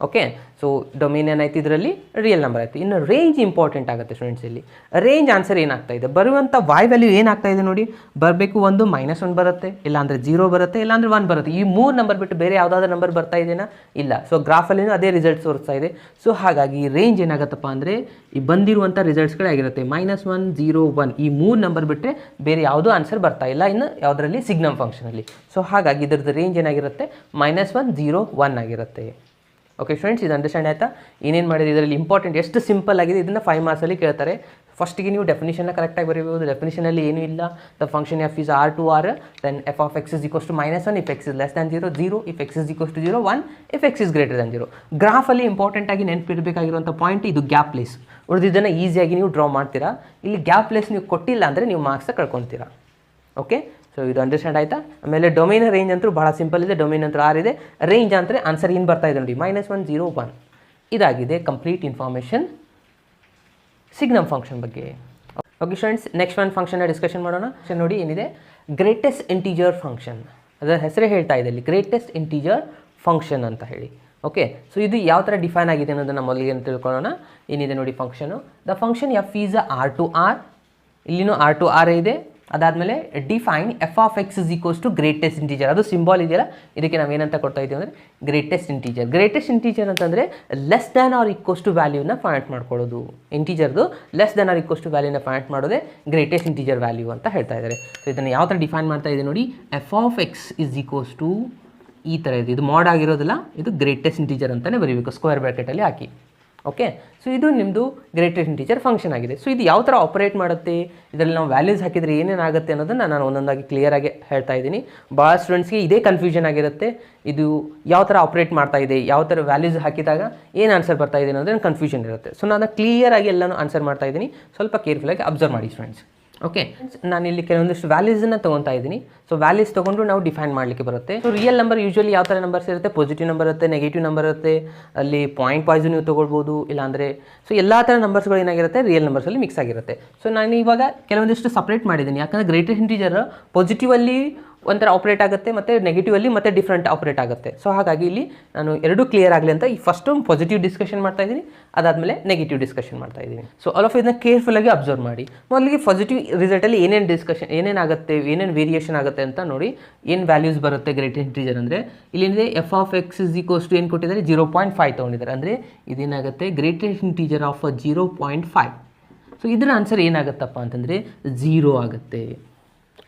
ಓಕೆ, ಸೊ ಡೊಮೈನ್ ಏನಾಯ್ತು, ಇದರಲ್ಲಿ ರಿಯಲ್ ನಂಬರ್ ಆಯಿತು. ಇನ್ನು ರೇಂಜ್ ಇಂಪಾರ್ಟೆಂಟ್ ಆಗುತ್ತೆ ಸ್ಟೂಡೆಂಟ್ಸ್. ಇಲ್ಲಿ ರೇಂಜ್ ಆನ್ಸರ್ ಏನಾಗ್ತಾ ಇದೆ, ಬರುವಂಥ y ವ್ಯಾಲ್ಯೂ ಏನಾಗ್ತಾ ಇದೆ ನೋಡಿ, ಬರಬೇಕು ಒಂದು -1 ಬರುತ್ತೆ, ಇಲ್ಲಾಂದರೆ 0 ಬರುತ್ತೆ, ಇಲ್ಲಾಂದರೆ 1 ಬರುತ್ತೆ. ಈ 3 ನಂಬರ್ ಬಿಟ್ಟು ಬೇರೆ ಯಾವುದಾದ್ರೂ ನಂಬರ್ ಬರ್ತಾ ಇದೆಯಾ, ಇಲ್ಲ. ಸೊ ಗ್ರಾಫಲ್ಲಿನೂ ಅದೇ ರಿಸಲ್ಟ್ಸ್ ತೋರಿಸ್ತಾ ಇದೆ. ಸೊ ಹಾಗಾಗಿ ರೇಂಜ್ ಏನಾಗುತ್ತಪ್ಪ ಅಂದರೆ ಈ ಬಂದಿರುವಂಥ ರಿಸಲ್ಟ್ಸ್ಗಳೇ ಆಗಿರುತ್ತೆ. -1, 0, 1 ಈ 3 ನಂಬರ್ ಬಿಟ್ಟರೆ ಬೇರೆ ಯಾವುದೂ ಆನ್ಸರ್ ಬರ್ತಾ ಇಲ್ಲ ಇನ್ನು ಯಾವುದರಲ್ಲಿ, ಸಿಗ್ನಮ್ ಫಂಕ್ಷನಲ್ಲಿ. ಸೊ ಹಾಗಾಗಿ ಇದರದ್ದು ರೇಂಜ್ ಏನಾಗಿರುತ್ತೆ, -1, 0, 1 ಆಗಿರುತ್ತೆ. ಓಕೆ ಫ್ರೆಂಡ್ಸ್, ಇದು ಅಂಡರ್ಸ್ಟ್ಯಾಂಡ್ ಆಯಿತಾ? ಏನೇನು ಮಾಡಿದೆ ಇದರಲ್ಲಿ ಇಂಪಾರ್ಟೆಂಟ್, ಎಷ್ಟು ಸಿಂಪಲ್ ಆಗಿದೆ, ಇದನ್ನು 5 ಮಾರ್ಕ್ಸಲ್ಲಿ ಕೇಳ್ತಾರೆ. ಫಸ್ಟಿಗೆ ನೀವು ಡೆಫಿನಿಷನ್ನ ಕರೆಕ್ಟಾಗಿ ಬರೀಬೋದು. ಡೆಫಿನಿಷನಲ್ಲಿ ಏನೂ ಇಲ್ಲ. The function F is R to R, then F of X is equals to -1 if X is less than 0, 0 if X is equals to 0, 1 if X is greater than 0. ಗ್ರಾಫಲ್ಲಿ ಇಂಪಾರ್ಟೆಂಟಾಗಿ ನೆನಪಿಡಬೇಕಾಗಿರುವಂಥ ಪಾಯಿಂಟ್ ಇದು ಗ್ಯಾಪ್ ಪ್ಲೇಸ್. ಉಳಿದಿದ್ದನ್ನು ಈಸಿಯಾಗಿ ನೀವು draw ಮಾಡ್ತೀರಾ. ಇಲ್ಲಿ gap place ನೀವು ಕೊಟ್ಟಿಲ್ಲ ಅಂದರೆ ನೀವು ಮಾರ್ಕ್ಸ್ ಕಳ್ಕೊತೀರಾ. ಓಕೆ, ಸೊ ಇದು ಅಂಡರ್ಸ್ಟ್ಯಾಂಡ್ ಆಯಿತಾ? ಆಮೇಲೆ ಡೊಮೈನ್ ರೇಂಜ್ ಅಂತೂ ಭಾಳ ಸಿಂಪಲ್ ಇದೆ. ಡೊಮೈನ್ ಅಂತೂ R ಇದೆ. ರೇಂಜ್ ಅಂದರೆ ಆನ್ಸರ್ ಏನು ಬರ್ತಾ ಇದೆ ನೋಡಿ, -1, 0, 1 ಇದಾಗಿದೆ ಕಂಪ್ಲೀಟ್ ಇನ್ಫಾರ್ಮೇಷನ್ ಸಿಗ್ನಮ್ ಫಂಕ್ಷನ್ ಬಗ್ಗೆ. ಓಕೆ ಸ್ಟೂಡೆಂಟ್ಸ್, ನೆಕ್ಸ್ಟ್ ಒಂದು ಫಂಕ್ಷನ್ನ ಡಿಸ್ಕಷನ್ ಮಾಡೋಣ. ನೋಡಿ ಏನಿದೆ, ಗ್ರೇಟೆಸ್ಟ್ ಇಂಟೀಜರ್ ಫಂಕ್ಷನ್. ಅದರ ಹೆಸರೇ ಹೇಳ್ತಾ ಇದೆ ಇಲ್ಲಿ, ಗ್ರೇಟೆಸ್ಟ್ ಇಂಟೀಜರ್ ಫಂಕ್ಷನ್ ಅಂತ ಹೇಳಿ. ಓಕೆ, ಸೊ ಇದು ಯಾವ ಥರ ಡಿಫೈನ್ ಆಗಿದೆ ಅನ್ನೋದನ್ನು ಮೊದಲಿಗೆ ತಿಳ್ಕೊಳ್ಳೋಣ. ಏನಿದೆ ನೋಡಿ function, the function F is R to R. ಇಲ್ಲಿನೂ R to R ಇದೆ. ಅದಾದಮೇಲೆ define F of X is equals to greatest integer. ಅದು ಸಿಂಬಾಲ್ ಇದೆಯಲ್ಲ, ಇದಕ್ಕೆ ನಾವೇನಂತ ಕೊಡ್ತಾ ಇದ್ದೀವಿ ಅಂದರೆ ಗ್ರೇಟೆಸ್ಟ್ ಇಂಟೀಜರ್. ಗ್ರೇಟೆಸ್ಟ್ ಇಂಟೀಜರ್ ಅಂತಂದರೆ less than or equals to ವ್ಯಾಲ್ಯೂನ ಫೈಂಡ್ ಮಾಡ್ಕೊಳ್ಳೋದು. ಇಂಟೀಜರ್ದು less than or equals to ವ್ಯಾಲ್ಯೂನ ಫೈಂಡ್ ಮಾಡೋದೇ ಗ್ರೇಟೆಸ್ಟ್ ಇಂಟೀಜರ್ ವ್ಯಾಲ್ಯೂ ಅಂತ ಹೇಳ್ತಾ ಇದ್ದಾರೆ. ಸೊ ಇದನ್ನು ಯಾವ ಥರ ಡಿಫೈನ್ ಮಾಡ್ತಾ ಇದೆ ನೋಡಿ, F of X is equals to ಈ ಥರ ಇದೆ. ಇದು ಮಾಡ್ ಆಗಿರೋದಿಲ್ಲ, ಇದು ಗ್ರೇಟೆಸ್ಟ್ ಇಂಟೀಜರ್ ಅಂತಲೇ ಬರೀಬೇಕು ಸ್ಕ್ವೇರ್ ಬ್ರ್ಯಾಕೆಟಲ್ಲಿ ಹಾಕಿ. ಓಕೆ, ಸೊ ಇದು ನಿಮ್ಮದು ಗ್ರೇಟೆಸ್ಟ್ ಇಂಟೀಜರ್ ಫಂಕ್ಷನ್ ಆಗಿದೆ. ಸೊ ಇದು ಯಾವ ಥರ ಆಪರೇಟ್ ಮಾಡುತ್ತೆ, ಇದರಲ್ಲಿ ನಾವು ವ್ಯಾಲ್ಯೂಸ್ ಹಾಕಿದರೆ ಏನೇನಾಗುತ್ತೆ ಅನ್ನೋದನ್ನು ನಾನು ಒಂದೊಂದಾಗಿ ಕ್ಲಿಯರಾಗಿ ಹೇಳ್ತಾ ಇದ್ದೀನಿ. ಭಾಳ ಸ್ಟೂಡೆಂಟ್ಸ್ಗೆ ಇದೇ ಕನ್ಫ್ಯೂಷನ್ ಆಗಿರುತ್ತೆ. ಇದು ಯಾವ ಥರ ಆಪರೇಟ್ ಮಾಡ್ತಾ ಇದೆ, ಯಾವ ಥರ ವ್ಯಾಲ್ಯೂಸ್ ಹಾಕಿದಾಗ ಏನು ಆನ್ಸರ್ ಬರ್ತಾ ಇದೆ ಅನ್ನೋದು ಕನ್ಫ್ಯೂಷನ್ ಇರುತ್ತೆ. ಸೊ ನಾನು ಕ್ಲಿಯರಾಗಿ ಎಲ್ಲನೂ ಆನ್ಸರ್ ಮಾಡ್ತಾ ಇದ್ದೀನಿ. ಸ್ವಲ್ಪ ಕೇರ್ಫುಲ್ಲಾಗಿ ಅಬ್ಸರ್ವ್ ಮಾಡಿ ಫ್ರೆಂಡ್ಸ್. ಓಕೆ, ನಾನಿಲ್ಲಿ ಕೆಲವೊಂದಿಷ್ಟು ವ್ಯಾಲ್ಯೂಸನ್ನು ತೊಗೊತಾ ಇದ್ದೀನಿ. ಸೊ ವ್ಯಾಲ್ಯೂಸ್ ತೊಗೊಂಡು ನಾವು ಡಿಫೈನ್ ಮಾಡಲಿಕ್ಕೆ ಬರುತ್ತೆ. ಸೊ ರಿಯಲ್ ನಂಬರ್ ಯೂಶ್ವಲಿ ಯಾವ ಥರ ನಂಬರ್ಸ್ ಇರುತ್ತೆ, ಪಾಸಿಟಿವ್ ನಂಬರ್ ಇರುತ್ತೆ, ನೆಗೆಟಿವ್ ನಂಬರ್ ಇರುತ್ತೆ, ಅಲ್ಲಿ ಪಾಯಿಂಟ್ ವೈಸು ನೀವು ತೊಗೊಳ್ಬೋದು, ಇಲ್ಲಾಂದರೆ ಸೊ ಎಲ್ಲ ಥರ ನಂಬರ್ಸ್ಗಳು ಏನಾಗಿರುತ್ತೆ ರಿಯಲ್ ನಂಬರ್ಸಲ್ಲಿ ಮಿಕ್ಸ್ ಆಗಿರುತ್ತೆ. ಸೊ ನಾನು ಇವಾಗ ಕೆಲವೊಂದಿಷ್ಟು ಸಪ್ರೇಟ್ ಮಾಡಿದ್ದೀನಿ. ಯಾಕಂದರೆ ಗ್ರೇಟೆಸ್ಟ್ ಇಂಟೀಜರ್ ಪಾಸಿಟಿವಲ್ಲಿ ಒಂಥರ ಆಪ್ರೇಟ್ ಆಗುತ್ತೆ ಮತ್ತು ನೆಗೆಟಿವಲ್ಲಿ ಮತ್ತೆ ಡಿಫ್ರೆಂಟ್ ಆಪ್ರೇಟ್ ಆಗುತ್ತೆ. ಸೊ ಹಾಗಾಗಿ ಇಲ್ಲಿ ನಾನು ಎರಡೂ ಕ್ಲಿಯರ್ ಆಗಲಿ ಅಂತ ಈ ಫಸ್ಟು ಪಾಸಿಟಿವ್ ಡಿಸ್ಕಷನ್ ಮಾಡ್ತಾ ಇದ್ದೀನಿ, ಅದಾದಮೇಲೆ ನೆಗೆಟಿವ್ ಡಿಸ್ಕಷನ್ ಮಾಡ್ತಾ ಇದ್ದೀನಿ. ಸೊ ಆಲ್ ಆಫ್ ಇದನ್ನ ಕೇರ್ಫುಲ್ಲಾಗಿ ಅಬ್ಸರ್ವ್ ಮಾಡಿ. ಮೊದಲಿಗೆ ಪಾಸಿಟಿವ್ ರಿಸಲ್ಟಲ್ಲಿ ಏನೇನಾಗುತ್ತೆ, ಏನೇನು ವೇರಿಯೇಷನ್ ಆಗುತ್ತೆ ಅಂತ ನೋಡಿ. ಏನು ವ್ಯಾಲ್ಯೂಸ್ ಬರುತ್ತೆ ಗ್ರೇಟೆಸ್ಟ್ ಇಂಟೀಜರ್ ಅಂದರೆ ಇಲ್ಲಿಂದ F of X is equals to ಏನು ಕೊಟ್ಟಿದ್ದಾರೆ, 0.5 ತೊಗೊಂಡಿದ್ದಾರೆ. ಅಂದರೆ ಇದೇನಾಗುತ್ತೆ ಗ್ರೇಟೆಸ್ಟ್ ಇಂಟೀಜರ್ ಆಫ್ 0.5. ಸೊ ಇದರ ಆನ್ಸರ್ ಏನಾಗುತ್ತಪ್ಪ ಅಂತಂದರೆ 0 ಆಗುತ್ತೆ.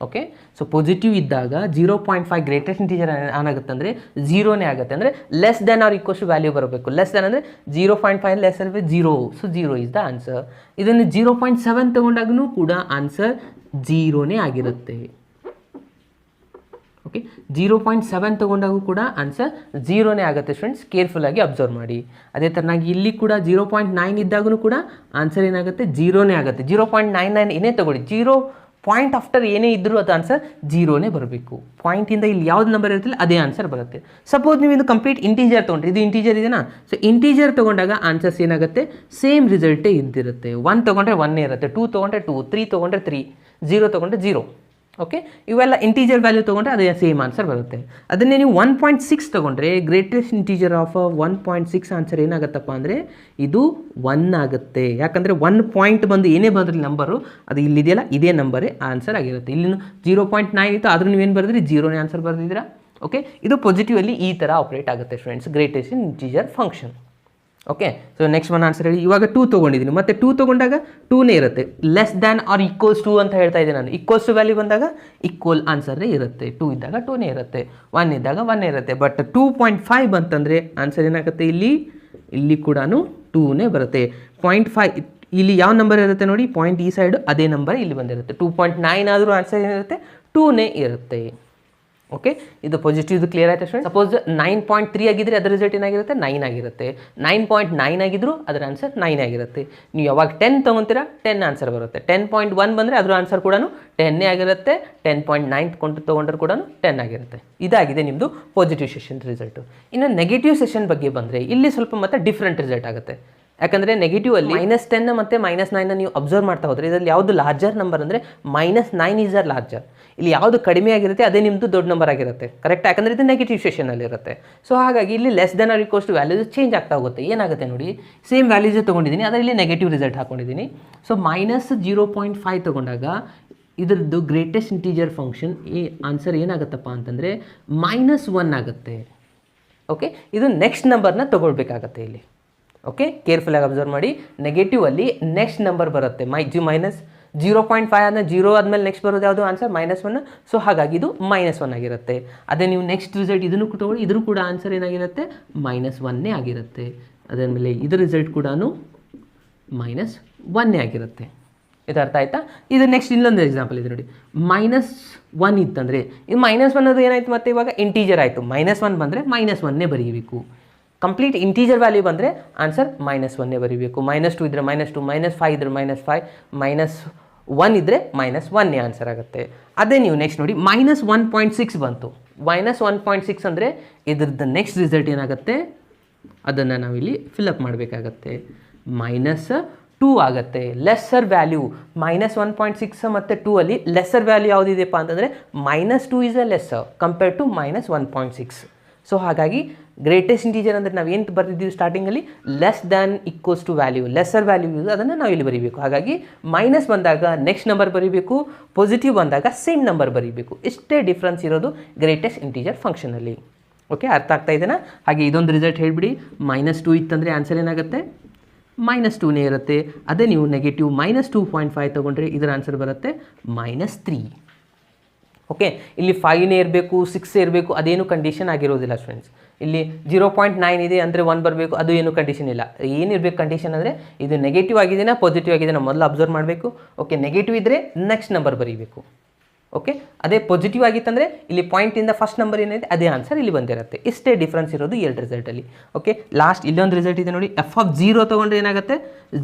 ಓಕೆ, ಸೊ ಪಾಸಿಟಿವ್ ಇದ್ದಾಗ 0.5 ಗ್ರೇಟೆಸ್ಟ್ ಇಂಟೀಜರ್ ಏನಾಗುತ್ತೆ ಅಂದರೆ 0ನೇ ಆಗುತ್ತೆ. ಅಂದರೆ less than or equals to value ಬರಬೇಕು. ಲೆಸ್ ದ್ಯಾನ್ ಅಂದರೆ 0.5 ಲೆಸ್ ಅಂದರೆ 0. So 0 is the answer. ಇದನ್ನು 0.7 ತೊಗೊಂಡಾಗೂ ಕೂಡ ಆನ್ಸರ್ 0ನೇ ಆಗಿರುತ್ತೆ. ಓಕೆ 0.7 ತೊಗೊಂಡಾಗೂ ಕೂಡ ಆನ್ಸರ್ 0ನೇ ಆಗುತ್ತೆ ಫ್ರೆಂಡ್ಸ್, ಕೇರ್ಫುಲ್ಲಾಗಿ ಅಬ್ಸರ್ವ್ ಮಾಡಿ. ಅದೇ ಥರನಾಗಿ ಇಲ್ಲಿ ಕೂಡ 0.9 ಇದ್ದಾಗೂ ಕೂಡ ಆನ್ಸರ್ ಏನಾಗುತ್ತೆ 0ನೇ ಆಗುತ್ತೆ. 0.99 ಏನೇ ತೊಗೊಳ್ಳಿ, 0 ಪಾಯಿಂಟ್ ಆಫ್ಟರ್ ಏನೇ ಇದ್ದರೂ ಅದು ಆನ್ಸರ್ 0ನೇ ಬರಬೇಕು. ಪಾಯಿಂಟಿಂದ ಇಲ್ಲಿ ಯಾವ್ದು ನಂಬರ್ ಇರುತ್ತಲ್ಲ ಅದೇ ಆನ್ಸರ್ ಬರುತ್ತೆ. ಸಪೋಸ್ ನೀವು ಇದು ಕಂಪ್ಲೀಟ್ ಇಂಟೀಜರ್ ತೊಗೊಂಡ್ರಿ, ಇದು ಇಂಟೀಜರ್ ಇದೆನಾ, ಸೊ ಇಂಟೀಜರ್ ತೊಗೊಂಡಾಗ ಆನ್ಸರ್ಸ್ ಏನಾಗುತ್ತೆ ಸೇಮ್ ರಿಸಲ್ಟೇ ಇದ್ದಿರುತ್ತೆ. 1 ತೊಗೊಂಡ್ರೆ 1 ಇರುತ್ತೆ, 2 ತೊಗೊಂಡ್ರೆ 2, 3 ತೊಗೊಂಡ್ರೆ 3, 0 ತೊಗೊಂಡ್ರೆ 0. ಓಕೆ, ಇವೆಲ್ಲ ಇಂಟೀಜರ್ ವ್ಯಾಲ್ಯೂ ತೊಗೊಂಡ್ರೆ ಅದೇ ಸೇಮ್ ಆನ್ಸರ್ ಬರುತ್ತೆ. ಅದನ್ನೇ ನೀವು 1.6 ತೊಗೊಂಡ್ರೆ ಗ್ರೇಟೆಸ್ಟ್ ಇಂಟೀಜರ್ ಆಫ್ 1.6 ಆನ್ಸರ್ ಏನಾಗುತ್ತಪ್ಪ ಅಂದರೆ ಇದು 1 ಆಗುತ್ತೆ. ಯಾಕಂದರೆ 1 ಪಾಯಿಂಟ್ ಬಂದು ಏನೇ ಬಂದ್ರಿ ನಂಬರು ಅದು ಇಲ್ಲಿದೆಯಲ್ಲ ಇದೇ ನಂಬರೇ ಆನ್ಸರ್ ಆಗಿರುತ್ತೆ. ಇಲ್ಲಿ 0.9 ಇತ್ತು ಆದರೂ ನೀವೇನು ಬರೆದ್ರಿ 0ನೇ ಆನ್ಸರ್ ಬರೆದಿದ್ದೀರಾ. ಓಕೆ, ಇದು ಪಾಸಿಟಿವಲ್ಲಿ ಈ ಥರ ಆಪ್ರೇಟ್ ಆಗುತ್ತೆ friends, greatest integer function. Okay, so next one answer ಹೇಳಿ. ಇವಾಗ 2 ತೊಗೊಂಡಿದ್ದೀನಿ, ಮತ್ತು 2 ತೊಗೊಂಡಾಗ 2ನೇ ಇರುತ್ತೆ. Less than or equals to ಅಂತ ಹೇಳ್ತಾ ಇದ್ದೀನಿ ನಾನು. ಈಕ್ವಲ್ಸ್ ಟು ವ್ಯಾಲ್ಯೂ ಬಂದಾಗ ಈಕ್ವಲ್ ಆನ್ಸರ್ನೇ ಇರುತ್ತೆ. 2 ಇದ್ದಾಗ 2ನೇ ಇರುತ್ತೆ, 1 ಇದ್ದಾಗ 1 ಇರುತ್ತೆ. ಬಟ್ 2.5 ಬಂತಂದರೆ ಆನ್ಸರ್ ಏನಾಗುತ್ತೆ, ಇಲ್ಲಿ ಕೂಡ 2ನೇ ಬರುತ್ತೆ. 0.5 ಇಲ್ಲಿ ಯಾವ ನಂಬರ್ ಇರುತ್ತೆ ನೋಡಿ, ಪಾಯಿಂಟ್ ಈ ಸೈಡು ಅದೇ ನಂಬರ್ ಇಲ್ಲಿ ಬಂದಿರುತ್ತೆ. 2.9 ಆದರೂ ಆನ್ಸರ್ ಏನಿರುತ್ತೆ 2ನೇ ಇರುತ್ತೆ. ಓಕೆ, ಇದು ಪಾಸಿಟಿವ್ದು ಕ್ಲಿಯರ್ ಆಯಿತು ಫ್ರೆಂಡ್ಸ್. ಸಪೋಸ್ 9.3 ಆಗಿದ್ದರೆ ಅದರ ರಿಸಲ್ಟ್ ಏನಾಗಿರುತ್ತೆ 9 ಆಗಿರುತ್ತೆ. 9.9 ಆಗಿದ್ರು ಅದರ ಆನ್ಸರ್ 9 ಆಗಿರುತ್ತೆ. ನೀವು ಯಾವಾಗ 10 ತೊಗೊತೀರಾ 10 ಆನ್ಸರ್ ಬರುತ್ತೆ. 10.1 ಬಂದರೆ ಅದರ ಆನ್ಸರ್ ಕೂಡ 10 ಆಗಿರುತ್ತೆ. 10.9 ತೊಗೊಂಡ್ರು ಕೂಡ 10 ಆಗಿರುತ್ತೆ. ಇದಾಗಿದೆ ನಿಮ್ಮದು ಪಾಸಿಟಿವ್ ಸೆಷನ್ ರಿಸಲ್ಟು. ಇನ್ನು ನೆಗೆಟಿವ್ ಸೆಷನ್ ಬಗ್ಗೆ ಬಂದರೆ ಇಲ್ಲಿ ಸ್ವಲ್ಪ ಮತ್ತೆ ಡಿಫ್ರೆಂಟ್ ರಿಸಲ್ಟ್ ಆಗುತ್ತೆ. ಯಾಕಂದರೆ ನೆಗೆಟಿವ್ ಅಲ್ಲಿ -10 ಮತ್ತು -9 ನೀವು ಅಬ್ಸರ್ವ್ ಮಾಡ್ತಾ ಹೋದರೆ ಇದರಲ್ಲಿ ಯಾವುದು ಲಾರ್ಜರ್ ನಂಬರ್ ಅಂದರೆ -9 ಈಸ್ ಅ ಲಾರ್ಜರ್. ಇಲ್ಲಿ ಯಾವುದು ಕಡಿಮೆ ಆಗಿರುತ್ತೆ ಅದೇ ನಿಮ್ಮದು ದೊಡ್ಡ ನಂಬರ್ ಆಗಿರುತ್ತೆ. ಕರೆಕ್ಟ್, ಯಾಕಂದರೆ ಇದು ನೆಗೆಟಿವ್ ಸೆಷನಲ್ಲಿ ಇರುತ್ತೆ. ಸೊ ಹಾಗಾಗಿ ಇಲ್ಲಿ less than or equals to values change ಆಗ್ತಾ ಹೋಗುತ್ತೆ. ಏನಾಗುತ್ತೆ ನೋಡಿ, ಸೇಮ್ ವ್ಯಾಲ್ಯೂಸೇ ತೊಗೊಂಡಿದ್ದೀನಿ, ಅದರಲ್ಲಿ ನೆಗೆಟಿವ್ ರಿಸಲ್ಟ್ ಹಾಕೊಂಡಿದ್ದೀನಿ. ಸೊ -0.5 ತೊಗೊಂಡಾಗ ಇದರದ್ದು ಗ್ರೇಟೆಸ್ಟ್ ಇಂಟೀಜರ್ ಫಂಕ್ಷನ್ ಈ ಆನ್ಸರ್ ಏನಾಗುತ್ತಪ್ಪ ಅಂತಂದರೆ -1 ಆಗುತ್ತೆ. ಓಕೆ, ಇದು ನೆಕ್ಸ್ಟ್ ನಂಬರ್ನ ತೊಗೊಳ್ಬೇಕಾಗತ್ತೆ ಇಲ್ಲಿ. ಓಕೆ, ಕೇರ್ಫುಲ್ಲಾಗಿ ಅಬ್ಸರ್ವ್ ಮಾಡಿ. ನೆಗೆಟಿವ್ ಅಲ್ಲಿ ನೆಕ್ಸ್ಟ್ ನಂಬರ್ ಬರುತ್ತೆ -0.5 ಅಂದರೆ 0 ಆದಮೇಲೆ ನೆಕ್ಸ್ಟ್ ಬರೋದು ಯಾವುದು ಆನ್ಸರ್ -1. ಸೊ ಹಾಗಾಗಿ ಇದು -1 ಆಗಿರುತ್ತೆ. ಅದೇ ನೀವು ನೆಕ್ಸ್ಟ್ ರಿಸಲ್ಟ್ ಇದನ್ನು ತಗೊಳ್ಳಿ, ಇದ್ರೂ ಕೂಡ ಆನ್ಸರ್ ಏನಾಗಿರುತ್ತೆ -1ನೇ ಆಗಿರುತ್ತೆ. ಅದಾದಮೇಲೆ ಇದರ ರಿಸಲ್ಟ್ ಕೂಡ -1ನೇ ಆಗಿರುತ್ತೆ. ಇದು ಅರ್ಥ ಆಯ್ತಾ? ಇದು ನೆಕ್ಸ್ಟ್ ಇನ್ನೊಂದು ಎಕ್ಸಾಂಪಲ್ ಇದೆ ನೋಡಿ. -1 ಇತ್ತಂದರೆ ಇದು -1 ಅದು ಏನಾಯಿತು ಮತ್ತೆ ಇವಾಗ ಇಂಟೀಜರ್ ಆಯಿತು. -1 ಬಂದರೆ -1ನೇ ಬರೀಬೇಕು. ಕಂಪ್ಲೀಟ್ ಇಂಟೀಜರ್ ವ್ಯಾಲ್ಯೂ ಬಂದರೆ ಆನ್ಸರ್ -1ನೇ ಬರೀಬೇಕು. -2 ಇದ್ದರೆ -2, -5 ಇದ್ದರೆ -5, -1 ಇದ್ದರೆ -1ನೇ ಆನ್ಸರ್ ಆಗುತ್ತೆ. ಅದೇ ನೀವು ನೆಕ್ಸ್ಟ್ ನೋಡಿ -1.6 ಬಂತು. -1.6 ಅಂದರೆ ಇದ್ರದ್ದು ನೆಕ್ಸ್ಟ್ ರಿಸಲ್ಟ್ ಏನಾಗುತ್ತೆ ಅದನ್ನು ನಾವಿಲ್ಲಿ ಫಿಲಪ್ ಮಾಡಬೇಕಾಗತ್ತೆ. -2 ಆಗುತ್ತೆ. ಲೆಸ್ಸರ್ ವ್ಯಾಲ್ಯೂ -1.6 ಮತ್ತು 2 ಅಲ್ಲಿ ಲೆಸ್ಸರ್ ವ್ಯಾಲ್ಯೂ ಯಾವುದಿದೆಯಪ್ಪ ಅಂತಂದರೆ -2 is a lesser compared to -1.6. So ಹಾಗಾಗಿ ಗ್ರೇಟೆಸ್ಟ್ ಇಂಟೀಜರ್ ಅಂದರೆ ನಾವು ಏನು ಬರ್ತಿದ್ದೀವಿ ಸ್ಟಾರ್ಟಿಂಗಲ್ಲಿ less than equals to value, lesser value ಅದನ್ನು ನಾವು ಇಲ್ಲಿ ಬರೀಬೇಕು. ಹಾಗಾಗಿ ಮೈನಸ್ ಬಂದಾಗ ನೆಕ್ಸ್ಟ್ ನಂಬರ್ ಬರೀಬೇಕು, ಪಾಸಿಟಿವ್ ಬಂದಾಗ ಸೇಮ್ ನಂಬರ್ ಬರೀಬೇಕು. ಇಷ್ಟೇ ಡಿಫ್ರೆನ್ಸ್ ಇರೋದು ಗ್ರೇಟೆಸ್ಟ್ ಇಂಟೀಜರ್ ಫಂಕ್ಷನಲ್ಲಿ. ಓಕೆ, ಅರ್ಥ ಆಗ್ತಾ ಇದೆನಾ? ಹಾಗೆ ಇದೊಂದು ರಿಸಲ್ಟ್ ಹೇಳಿಬಿಡಿ. -2 ಇತ್ತಂದರೆ ಆನ್ಸರ್ ಏನಾಗುತ್ತೆ -2ನೇ ಇರುತ್ತೆ. ಅದೇ ನೀವು ನೆಗೆಟಿವ್ -2.5 ತೊಗೊಂಡ್ರೆ ಇದರ ಆನ್ಸರ್ ಬರುತ್ತೆ -3. ಓಕೆ, ಇಲ್ಲಿ 5ನೇ ಇರಬೇಕು 6 ಇರಬೇಕು ಅದೇನು ಕಂಡೀಷನ್ ಆಗಿರೋದಿಲ್ಲ ಫ್ರೆಂಡ್ಸ್. ಇಲ್ಲಿ 0.9 ಇದೆ ಅಂದರೆ 1 ಬರಬೇಕು, ಅದು ಏನು ಕಂಡೀಷನ್ ಇಲ್ಲ. ಏನಿರಬೇಕು ಕಂಡೀಷನ್ ಅಂದರೆ ಇದು ನೆಗೆಟಿವ್ ಆಗಿದೆನಾ ಪಾಸಿಟಿವ್ ಆಗಿದೆನಾ ಮೊದಲು ಅಬ್ಸರ್ವ್ ಮಾಡಬೇಕು. ಓಕೆ, ನೆಗೆಟಿವ್ ಇದ್ದರೆ ನೆಕ್ಸ್ಟ್ ನಂಬರ್ ಬರೀಬೇಕು. ಓಕೆ, ಅದೇ ಪಾಸಿಟಿವ್ ಆಗಿತ್ತಂದರೆ ಇಲ್ಲಿ ಪಾಯಿಂಟಿಂದ ಫಸ್ಟ್ ನಂಬರ್ ಏನಿದೆ ಅದೇ ಆನ್ಸರ್ ಇಲ್ಲಿ ಬಂದಿರುತ್ತೆ. ಇಷ್ಟೇ ಡಿಫ್ರೆನ್ಸ್ ಇರೋದು ಎರಡು ರಿಸಲ್ಟಲ್ಲಿ. ಓಕೆ, ಲಾಸ್ಟ್ ಇಲ್ಲೊಂದು ರಿಸಲ್ಟ್ ಇದೆ ನೋಡಿ. f(0) ತೊಗೊಂಡ್ರೆ ಏನಾಗುತ್ತೆ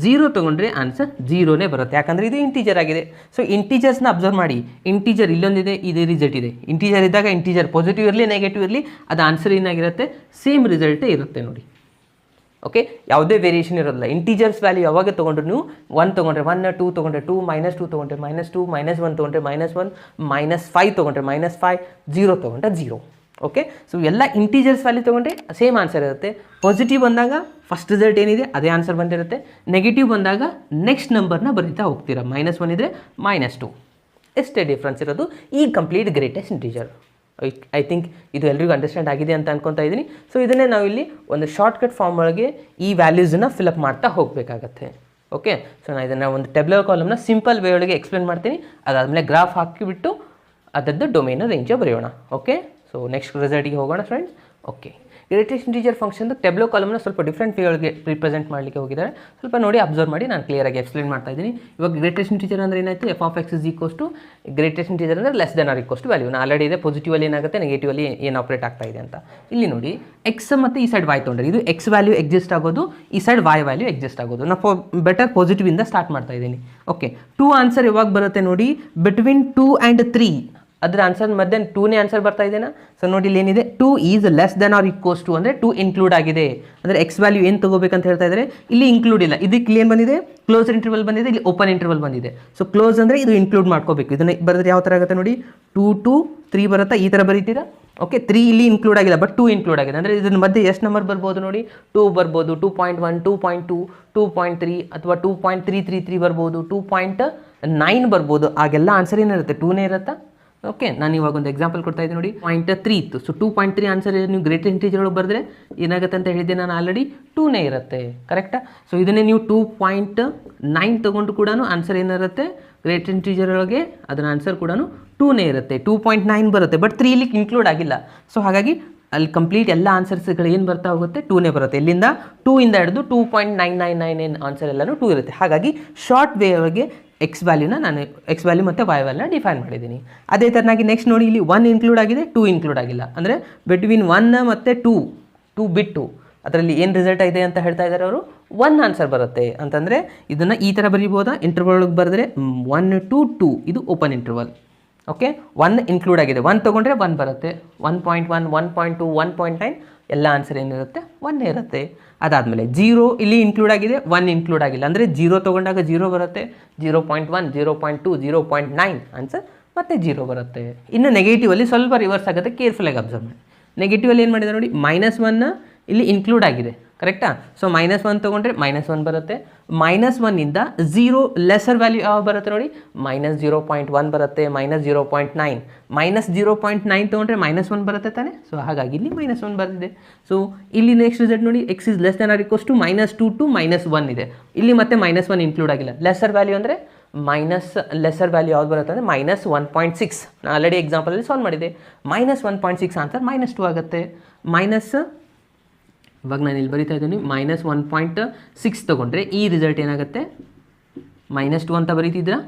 0 ತೊಗೊಂಡ್ರೆ ಆನ್ಸರ್ 0ನೇ ಬರುತ್ತೆ. ಯಾಕಂದರೆ ಇದು ಇಂಟೀಜರ್ ಆಗಿದೆ. ಸೊ ಇಂಟೀಜರ್ಸ್ನ ಅಬ್ಸರ್ವ್ ಮಾಡಿ. ಇಂಟೀಜರ್ ಇಲ್ಲೊಂದಿದೆ, ಇದೇ ರಿಸಲ್ಟ್ ಇದೆ. ಇಂಟೀಜರ್ ಇದ್ದಾಗ ಇಂಟೀಜರ್ ಪಾಸಿಟಿವ್ ಇರಲಿ ನೆಗೆಟಿವ್ ಇರಲಿ ಅದು ಆನ್ಸರ್ ಏನಾಗಿರುತ್ತೆ ಸೇಮ್ ರಿಸಲ್ಟೇ ಇರುತ್ತೆ ನೋಡಿ. ಓಕೆ, ಯಾವುದೇ ವೇರಿಯೇಷನ್ ಇರೋದಿಲ್ಲ. ಇಂಟೀಜರ್ಸ್ ವ್ಯಾಲ್ಯೂ ಯಾವಾಗ ತೊಗೊಂಡ್ರು ನೀವು 1 ತೊಗೊಂಡ್ರೆ 1, 2 ತೊಗೊಂಡ್ರೆ 2, -2 ತೊಗೊಂಡ್ರೆ -2, -1 ತೊಗೊಂಡ್ರೆ -1, -5 ತೊಗೊಂಡ್ರೆ -5, 0 ತೊಗೊಂಡ್ರೆ 0. ಓಕೆ, ಸೊ ಎಲ್ಲ ಇಂಟೀಜರ್ಸ್ ವ್ಯಾಲ್ಯೂ ತೊಗೊಂಡ್ರೆ ಸೇಮ್ ಆನ್ಸರ್ ಇರುತ್ತೆ. ಪಾಸಿಟಿವ್ ಬಂದಾಗ ಫಸ್ಟ್ ರಿಸಲ್ಟ್ ಏನಿದೆ ಅದೇ ಆನ್ಸರ್ ಬಂದಿರುತ್ತೆ. ನೆಗೆಟಿವ್ ಬಂದಾಗ ನೆಕ್ಸ್ಟ್ ನಂಬರ್ನ ಬರೀತಾ ಹೋಗ್ತೀರಾ. -1 ಇದ್ದರೆ -2. ಎಷ್ಟೇ ಡಿಫ್ರೆನ್ಸ್ ಇರೋದು ಈ complete greatest integer. I think ಇದು ಎಲ್ರಿಗೂ ಅಂಡರ್ಸ್ಟ್ಯಾಂಡ್ ಆಗಿದೆ ಅಂತ ಅನ್ಕೊತಾ ಇದ್ದೀನಿ. ಸೊ ಇದನ್ನೇ ನಾವಿಲ್ಲಿ ಒಂದು ಶಾರ್ಟ್ಕಟ್ ಫಾರ್ಮ್ ಒಳಗೆ ಈ ವ್ಯಾಲ್ಯೂಸನ್ನು ಫಿಲಪ್ ಮಾಡ್ತಾ ಹೋಗಬೇಕಾಗತ್ತೆ. ಓಕೆ, ಸೊ ನಾನು ಇದನ್ನು ಒಂದು ಟೇಬಲ್ ಕಾಲಮ್ನ ಸಿಂಪಲ್ ವೇ ಒಳಗೆ ಎಕ್ಸ್ಪ್ಲೇನ್ ಮಾಡ್ತೀನಿ. ಅದಾದಮೇಲೆ ಗ್ರಾಫ್ ಹಾಕಿಬಿಟ್ಟು ಅದರದ್ದು ಡೊಮೇನ್ ರೇಂಜ್ ಬರೆಯೋಣ. ಓಕೆ, ಸೊ ನೆಕ್ಸ್ಟ್ ರಿಸಲ್ಟಿಗೆ ಹೋಗೋಣ friends. Okay, greatest integer function ಟೆಬ್ಲೋ ಕಾಲಮ್ನ ಸ್ವಲ್ಪ ಡಿಫ್ರೆಂಟ್ ವೇ ಒಳಗೆ ರಿಪ್ರೆಸೆಂಟ್ ಮಾಡಲಿಕ್ಕೆ ಹೋಗಿದ್ದಾರೆ. ಸ್ವಲ್ಪ ನೋಡಿ ಅಬ್ಸರ್ವ್ ಮಾಡಿ, ನಾನು ಕ್ಲಿಯರಾಗಿ ಎಕ್ಸ್ಪ್ಲೇನ್ ಮಾಡ್ತಾ ಇದ್ದೀನಿ. ಇವಾಗ ಗ್ರೇಟೆಸ್ಟ್ ಇಂಟಿಜರ್ ಅಂದರೆ ಏನಾಯಿತು, F of X is equals to greatest integer ಅಂದರೆ less than or equals to value. Already ಇದೆ, ಪಾಸಿಟಿವಲ್ಲಿ ಏನಾಗುತ್ತೆ, ನೆಗೆಟಿವಲ್ಲಿ ಏನು ಆಪ್ರೇಟ್ ಆಗ್ತಾ ಇದೆ ಅಂತ. ಇಲ್ಲಿ ನೋಡಿ ಎಕ್ಸ್ ಮತ್ತು ಈ ಸೈಡ್ ವೈ ತೊಗೊಂಡ್ರೆ ಇದು ಎಕ್ಸ್ ವ್ಯಾಲ್ಯೂ ಎಕ್ಸಿಸ್ಟ್ ಆಗೋದು, ಈ ಸೈಡ್ ವೈ ವ್ಯಾಲ್ಯೂ ಎಕ್ಸಿಸ್ಟ್ ಆಗೋದು. ನಾವು ಬೆಟರ್ ಪಾಸಿಟಿವಿಂದ ಸ್ಟಾರ್ಟ್ ಮಾಡ್ತಾ ಇದ್ದೀನಿ. ಓಕೆ, 2 ಆನ್ಸರ್ ಯಾವಾಗ ಬರುತ್ತೆ ನೋಡಿ, ಬಿಟ್ವೀನ್ 2 ಆ್ಯಂಡ್ 3 ಅದರ ಆನ್ಸರ್ ಮಧ್ಯೆ 2ನೇ ಆನ್ಸರ್ ಬರ್ತಾ ಇದೆನಾ. ಸೊ ನೋಡಿ ಇಲ್ಲಿ ಏನಿದೆ, 2 is less than or equals to ಅಂದರೆ 2 ಇನ್ಕ್ಲೂಡ್ ಆಗಿದೆ. ಅಂದರೆ ಎಕ್ಸ್ ವ್ಯಾಲ್ಯೂ ಏನು ತೊಗೋಬೇಕಂತ ಹೇಳ್ತಾ ಇದ್ದಾರೆ, ಇಲ್ಲಿ ಇನ್ಕ್ಲೂಡ್ ಇಲ್ಲ. ಇದಕ್ಕೆ ಏನು ಬಂದಿದೆ, ಕ್ಲೋಸ್ ಇಂಟರ್ವಲ್ ಬಂದಿದೆ, ಇಲ್ಲಿ ಓಪನ್ ಇಂಟರ್ವಲ್ ಬಂದಿದೆ. ಸೊ ಕ್ಲೋಸ್ ಅಂದರೆ ಇದು ಇನ್ಕ್ಲೂಡ್ ಮಾಡ್ಕೋಬೇಕು. ಇದನ್ನು ಬರೆದ್ರೆ ಯಾವ ಥರ ಆಗುತ್ತೆ ನೋಡಿ, 2 to 3 ಬರುತ್ತಾ, ಈ ಥರ ಬರೀತೀರಾ. ಓಕೆ, 3 ಇಲ್ಲಿ ಇನ್ಕ್ಲೂಡ್ ಆಗಿಲ್ಲ, ಬಟ್ 2 ಇನ್ಕ್ಲೂಡ್ ಆಗಿದೆ. ಅಂದರೆ ಇದರ ಮಧ್ಯೆ ಎಷ್ಟು ನಂಬರ್ ಬರ್ಬೋದು ನೋಡಿ, 2 ಬರ್ಬೋದು, 2.1, 2.2, 2.3 ಅಥವಾ 2.333 ಬರ್ಬೋದು, 2.9 ಬರ್ಬೋದು. ಆಗೆಲ್ಲ ಆನ್ಸರ್ ಏನಿರುತ್ತೆ, 2ನೇ ಇರುತ್ತಾ. ಓಕೆ, ನಾನು ಇವಾಗ ಒಂದು ಎಕ್ಸಾಂಪಲ್ ಕೊಡ್ತಾ ಇದ್ದೀನಿ ನೋಡಿ, 0.3 ಇತ್ತು. ಸೊ 2.3 ಆನ್ಸರ್ ನೀವು ಗ್ರೇಟೆಸ್ಟ್ ಇಂಟಿಜರ್ ಒಳಗೆ ಬರೆದ್ರೆ ಏನಾಗುತ್ತೆ ಅಂತ ಹೇಳಿದ್ದೆ ನಾನು ಆಲ್ರೆಡಿ, 2ನೇ ಇರುತ್ತೆ. ಕರೆಕ್ಟಾ. ಸೊ ಇದನ್ನೇ ನೀವು 2.9 ತೊಗೊಂಡು ಕೂಡ ಆನ್ಸರ್ ಏನಿರುತ್ತೆ ಗ್ರೇಟೆಸ್ಟ್ ಇಂಟಿಜರ್ ಒಳಗೆ, ಅದರ ಆನ್ಸರ್ ಕೂಡ 2ನೇ ಇರುತ್ತೆ. 2.9 ಬರುತ್ತೆ, ಬಟ್ 3 ಇಲ್ಲಿ ಇನ್ಕ್ಲೂಡ್ ಆಗಿಲ್ಲ. ಸೊ ಹಾಗಾಗಿ ಅಲ್ಲಿ ಕಂಪ್ಲೀಟ್ ಎಲ್ಲ ಆನ್ಸರ್ಸ್ಗಳು ಏನು ಬರ್ತಾ ಹೋಗುತ್ತೆ, 2ನೇ ಬರುತ್ತೆ. ಇಲ್ಲಿಂದ 2 ಇಂದ ಹಿಡಿದು 2.999 ಆನ್ಸರ್ ಎಲ್ಲನೂ 2 ಇರುತ್ತೆ. ಹಾಗಾಗಿ ಶಾರ್ಟ್ ವೇ ಒಳಗೆ ಎಕ್ಸ್ ವ್ಯಾಲ್ಯೂನ ನಾನು ಎಕ್ಸ್ ವ್ಯಾಲ್ಯೂ ಮತ್ತು ವೈ ವ್ಯಾಲ್ಯೂನ ಡಿಫೈನ್ ಮಾಡಿದ್ದೀನಿ. ಅದೇ ಥರನಾಗಿ ನೆಕ್ಸ್ಟ್ ನೋಡಿ, ಇಲ್ಲಿ 1 ಇನ್ಕ್ಲೂಡ್ ಆಗಿದೆ, 2 ಇನ್ಕ್ಲೂಡ್ ಆಗಿಲ್ಲ. ಅಂದರೆ ಬಿಟ್ವೀನ್ 1 ಮತ್ತು 2 ಬಿಟ್ಟು ಅದರಲ್ಲಿ ಏನು ರಿಸಲ್ಟ್ ಇದೆ ಅಂತ ಹೇಳ್ತಾ ಇದ್ದಾರೆ ಅವರು, 1 ಆನ್ಸರ್ ಬರುತ್ತೆ. ಅಂತಂದರೆ ಇದನ್ನು ಈ ಥರ ಬರೀಬೋದಾ, ಇಂಟರ್ವಲ್ ಒಳಗೆ ಬರೆದ್ರೆ 1 to 2 ಇದು ಓಪನ್ ಇಂಟರ್ವಲ್. ಓಕೆ, 1 ಇನ್ಕ್ಲೂಡ್ ಆಗಿದೆ, 1 ತೊಗೊಂಡ್ರೆ 1 ಬರುತ್ತೆ. 1.1, 1.2, 1.9 ಎಲ್ಲ ಆನ್ಸರ್ ಏನಿರುತ್ತೆ, 1 ಇರುತ್ತೆ. ಅದಾದಮೇಲೆ 0 ಇಲ್ಲಿ ಇನ್ಕ್ಲೂಡ್ ಆಗಿದೆ, 1 ಇನ್ಕ್ಲೂಡ್ ಆಗಿಲ್ಲ. ಅಂದರೆ 0 ತೊಗೊಂಡಾಗ 0 ಬರುತ್ತೆ, 0.1, 0.2, 0.9 ಆನ್ಸರ್ ಮತ್ತೆ 0 ಬರುತ್ತೆ. ಇನ್ನು ನೆಗೆಟಿವಲ್ಲಿ ಸ್ವಲ್ಪ ರಿವರ್ಸ್ ಆಗುತ್ತೆ, ಕೇರ್ಫುಲ್ಲಾಗಿ ಅಬ್ಸರ್ವ್ ಮಾಡಿ. ನೆಗೆಟಿವಲ್ಲಿ ಏನು ಮಾಡಿದೆ ನೋಡಿ, -1 ಇಲ್ಲಿ ಇನ್ಕ್ಲೂಡ್ ಆಗಿದೆ. ಕರೆಕ್ಟಾ. ಸೊ -1 ತೊಗೊಂಡ್ರೆ -1 ಬರುತ್ತೆ. -1ಇಂದ 0 ಲೆಸರ್ ವ್ಯಾಲ್ಯೂ ಯಾವ ಬರುತ್ತೆ ನೋಡಿ, -0.1 ಬರುತ್ತೆ, -0.9. -0.9 ತೊಗೊಂಡ್ರೆ -1 ಬರುತ್ತೆ ತಾನೆ. ಸೊ ಹಾಗಾಗಿ ಇಲ್ಲಿ -1 ಬರೆದಿದೆ. ಸೊ ಇಲ್ಲಿ ನೆಕ್ಸ್ಟ್ ರಿಸಲ್ಟ್ ನೋಡಿ, X is less than or equals to -2 to -1 ಇದೆ. ಇಲ್ಲಿ ಮತ್ತೆ -1 ಇನ್ಕ್ಲೂಡ್ ಆಗಿಲ್ಲ. ಲೆಸರ್ ವ್ಯಾಲ್ಯೂ ಅಂದರೆ ಲೆಸರ್ ವ್ಯಾಲ್ಯೂ ಯಾವ್ದು ಬರುತ್ತೆ ಅಂದರೆ -1.6. ನಾನು ಆಲ್ರೆಡಿ ಎಕ್ಸಾಂಪಲಲ್ಲಿ ಸಾಲ್ವ್ ಮಾಡಿದೆ. -1.6 ಆನ್ಸರ್ -2 ಆಗುತ್ತೆ. ಇವಾಗ ನಾನು ಇಲ್ಲಿ ಬರಿತಾ ಇದ್ದೀನಿ, -1.6 ತೊಗೊಂಡ್ರೆ ಈ ರಿಸಲ್ಟ್ ಏನಾಗುತ್ತೆ, -2 ಅಂತ ಬರೀತಿದ್ದೀರಾ,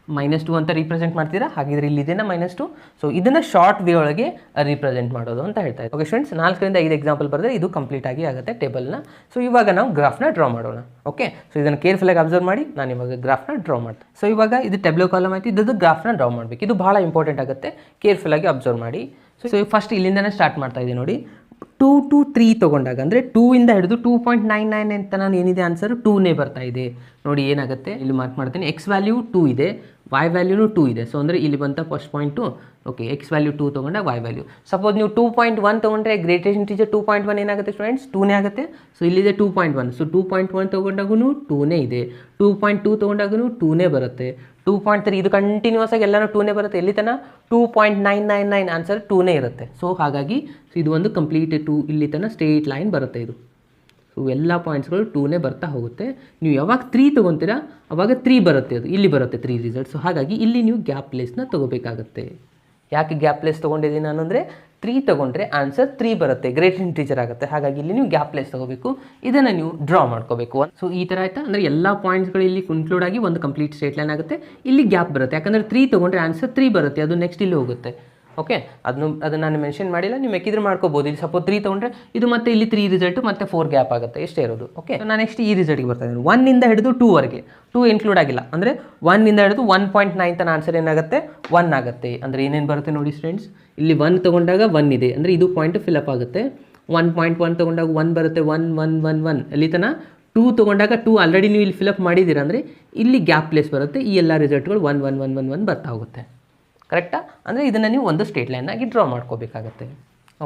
-2 ಅಂತ ರಿಪ್ರೆಸೆಂಟ್ ಮಾಡ್ತೀರಾ. ಹಾಗಿದ್ರೆ ಇಲ್ಲಿ ಇದೆನಾ -2. ಸೊ ಇದನ್ನು ಶಾರ್ಟ್ ವೇ ಒಳಗೆ ರಿಪ್ರೆಸೆಂಟ್ ಮಾಡೋದು ಅಂತ ಹೇಳ್ತಾ ಇದ್ದಾರೆ. ಓಕೆ ಸ್ಟೂಡೆಂಟ್ಸ್, 4 ರಿಂದ 5 ಎಕ್ಸಾಂಪಲ್ ಬರೆದ್ರೆ ಇದು ಕಂಪ್ಲೀಟ್ ಆಗಿ ಆಗುತ್ತೆ ಟೇಬಲ್ನ. ಸೊ ಇವಾಗ ನಾವು ಗ್ರಾಫ್ನ ಡ್ರಾ ಮಾಡೋಣ. ಓಕೆ, ಸೊ ಇದನ್ನು ಕೇರ್ಫುಲ್ಲಾಗಿ ಅಬ್ಸರ್ವ್ ಮಾಡಿ. ನಾನು ಇವಾಗ ಗ್ರಾಫ್ನ ಡ್ರಾ ಮಾಡ್ತೀನಿ. ಸೊ ಇವಾಗ ಇದು ಟೆಬ್ಲೋ ಕಾಲಮ್ ಆಯಿತು, ಇದ್ದು ಗ್ರಾಫ್ನ ಡ್ರಾ ಮಾಡಬೇಕು. ಇದು ಭಾಳ ಇಂಪಾರ್ಟೆಂಟ್ ಆಗುತ್ತೆ, ಕೇರ್ಫುಲ್ಲಾಗಿ ಅಬ್ಸರ್ವ್ ಮಾಡಿ. ಸೊ ಫಸ್ಟ್ ಇಲ್ಲಿಂದನೇ ಸ್ಟಾರ್ಟ್ ಮಾಡ್ತಾ ಇದ್ದೀನಿ ನೋಡಿ. 2 to 3 ತೊಗೊಂಡಾಗ ಅಂದರೆ 2 ಇಂದ ಹಿಡಿದು 2.99 ಅಂತ ನಾನು ಏನಿದೆ ಆನ್ಸರ್ 2ನೇ ಬರ್ತಾ ಇದೆ. ನೋಡಿ ಏನಾಗುತ್ತೆ, ಇಲ್ಲಿ ಮಾರ್ಕ್ ಮಾಡ್ತೀನಿ. ಎಕ್ಸ್ ವ್ಯಾಲ್ಯೂ 2 ಇದೆ, ವೈ ವ್ಯಾಲ್ಯೂನು 2 ಇದೆ. ಸೊ ಅಂದರೆ ಇಲ್ಲಿ ಬಂತ first point. Okay, X value 2 ತೊಗೊಂಡಾಗ ವೈ ವ್ಯಾಲ್ಯೂ. ಸಪೋಸ್ ನೀವು 2.1 ತೊಗೊಂಡ್ರೆ ಗ್ರೇಟೆಸ್ಟ್ ಇಂಟಿಜರ್ 2.1 ಏನಾಗುತ್ತೆ ಸ್ಟೂಡೆಂಟ್ಸ್, 2ನೇ ಆಗುತ್ತೆ. ಸೊ ಇಲ್ಲಿದೆ 2.1. ಸೊ 2.1 ತೊಗೊಂಡಾಗೂ 2ನೇ ಇದೆ. 2.2 ತೊಗೊಂಡಾಗೂ 2ನೇ ಬರುತ್ತೆ. 2.3 ಇದು ಕಂಟಿನ್ಯೂಸ್ ಆಗಿ ಎಲ್ಲನೂ 2ನೇ ಬರುತ್ತೆ. ಎಲ್ಲಿ ತನಕ 2.999 ಆನ್ಸರ್ 2ನೇ ಇರುತ್ತೆ. ಸೊ ಹಾಗಾಗಿ ಇದು ಒಂದು ಕಂಪ್ಲೀಟ್ 2 ಇಲ್ಲಿ ತನಕ ಸ್ಟ್ರೇಟ್ ಲೈನ್ ಬರುತ್ತೆ ಇದು. ಸೊ ಎಲ್ಲ ಪಾಯಿಂಟ್ಸ್ಗಳು 2ನೇ ಬರ್ತಾ ಹೋಗುತ್ತೆ. ನೀವು ಯಾವಾಗ 3 ತೊಗೊತೀರಾ ಅವಾಗ 3 ಬರುತ್ತೆ, ಅದು ಇಲ್ಲಿ ಬರುತ್ತೆ 3 ರಿಸಲ್ಟ್. ಸೊ ಹಾಗಾಗಿ ಇಲ್ಲಿ ನೀವು ಗ್ಯಾಪ್ ಪ್ಲೇಸ್ನ ತೊಗೋಬೇಕಾಗತ್ತೆ. ಯಾಕೆ ಗ್ಯಾಪ್ ಪ್ಲೇಸ್ ತೊಗೊಂಡಿದ್ದೀನಿ ನಾನು ಅಂದರೆ 3 ತೊಗೊಂಡ್ರೆ ಆನ್ಸರ್ 3 ಬರುತ್ತೆ, ಗ್ರೇಟ್ ಇಂಟಿಜರ್ ಆಗುತ್ತೆ. ಹಾಗಾಗಿ ಇಲ್ಲಿ ನೀವು ಗ್ಯಾಪ್ ಪ್ಲೇಸ್ ತೊಗೋಬೇಕು, ಇದನ್ನು ನೀವು ಡ್ರಾ ಮಾಡ್ಕೋಬೇಕು. ಸೊ ಈ ಥರ ಆಯಿತಾ, ಅಂದರೆ ಎಲ್ಲ ಪಾಯಿಂಟ್ಸ್ಗಳು ಇಲ್ಲಿ ಇನ್ಕ್ಲೂಡ್ ಆಗಿ ಒಂದು ಕಂಪ್ಲೀಟ್ ಸ್ಟ್ರೇಟ್ ಲೈನ್ ಆಗುತ್ತೆ. ಇಲ್ಲಿ ಗ್ಯಾಪ್ ಬರುತ್ತೆ, ಯಾಕಂದರೆ 3 ತೊಗೊಂಡ್ರೆ ಆನ್ಸರ್ 3 ಬರುತ್ತೆ, ಅದು ನೆಕ್ಸ್ಟ್ ಇಲ್ಲಿ ಹೋಗುತ್ತೆ. ಓಕೆ, ಅದನ್ನು ನಾನು ಮೆನ್ಷನ್ ಮಾಡಿಲ್ಲ, ನೀವು ಬೇಕಿದ್ರೆ ಮಾಡ್ಕೋಬೋದು. ಇಲ್ಲಿ ಸಪೋಸ್ 3 ತೊಗೊಂಡ್ರೆ ಇದು ಮತ್ತೆ ಇಲ್ಲಿ 3 ರಿಸಲ್ಟು ಮತ್ತೆ 4 ಗ್ಯಾಪ್ ಆಗುತ್ತೆ, ಎಷ್ಟೇ ಇರೋದು. ಓಕೆ, ನಾನು ನೆಕ್ಸ್ಟ್ ಈ ರಿಸಲ್ಟ್ಗೆ ಬರ್ತಾ ಇದ್ದೀನಿ. 1 ಇಂದ ಹಿಡಿದು 2 ವರೆಗೆ 2 ಇನ್ಕ್ಲೂಡ್ ಆಗಿಲ್ಲ. ಅಂದರೆ 1 ಇಂದ ಹಿಡಿದು 1.9 ತನ ಆನ್ಸರ್ ಏನಾಗುತ್ತೆ 1 ಆಗುತ್ತೆ. ಅಂದರೆ ಏನೇನು ಬರುತ್ತೆ ನೋಡಿ ಸ್ಟೂಡೆಂಟ್ಸ್, ಇಲ್ಲಿ 1 ತೊಗೊಂಡಾಗ 1 ಇದೆ, ಅಂದರೆ ಇದು ಪಾಯಿಂಟ್ ಫಿಲಪ್ ಆಗುತ್ತೆ. 1.1 ತೊಗೊಂಡಾಗ 1 ಬರುತ್ತೆ, 1 1 1 1 ಅಲ್ಲಿ ತನಕ. 2 ತೊಗೊಂಡಾಗ 2 ಆಲ್ರೆಡಿ ನೀವು ಇಲ್ಲಿ ಫಿಲಪ್ ಮಾಡಿದ್ದೀರಾ, ಅಂದರೆ ಇಲ್ಲಿ ಗ್ಯಾಪ್ ಪ್ಲೇಸ್ ಬರುತ್ತೆ. ಈ ಎಲ್ಲ ರಿಸಲ್ಟ್ಗಳು 1 1 1 1 1 ಬರ್ತಾ ಹೋಗುತ್ತೆ. ಕರೆಕ್ಟಾ. ಅಂದರೆ ಇದನ್ನು ನೀವು ಒಂದು ಸ್ಟ್ರೇಟ್ ಲೈನ್ ಆಗಿ ಡ್ರಾ ಮಾಡ್ಕೋಬೇಕಾಗತ್ತೆ.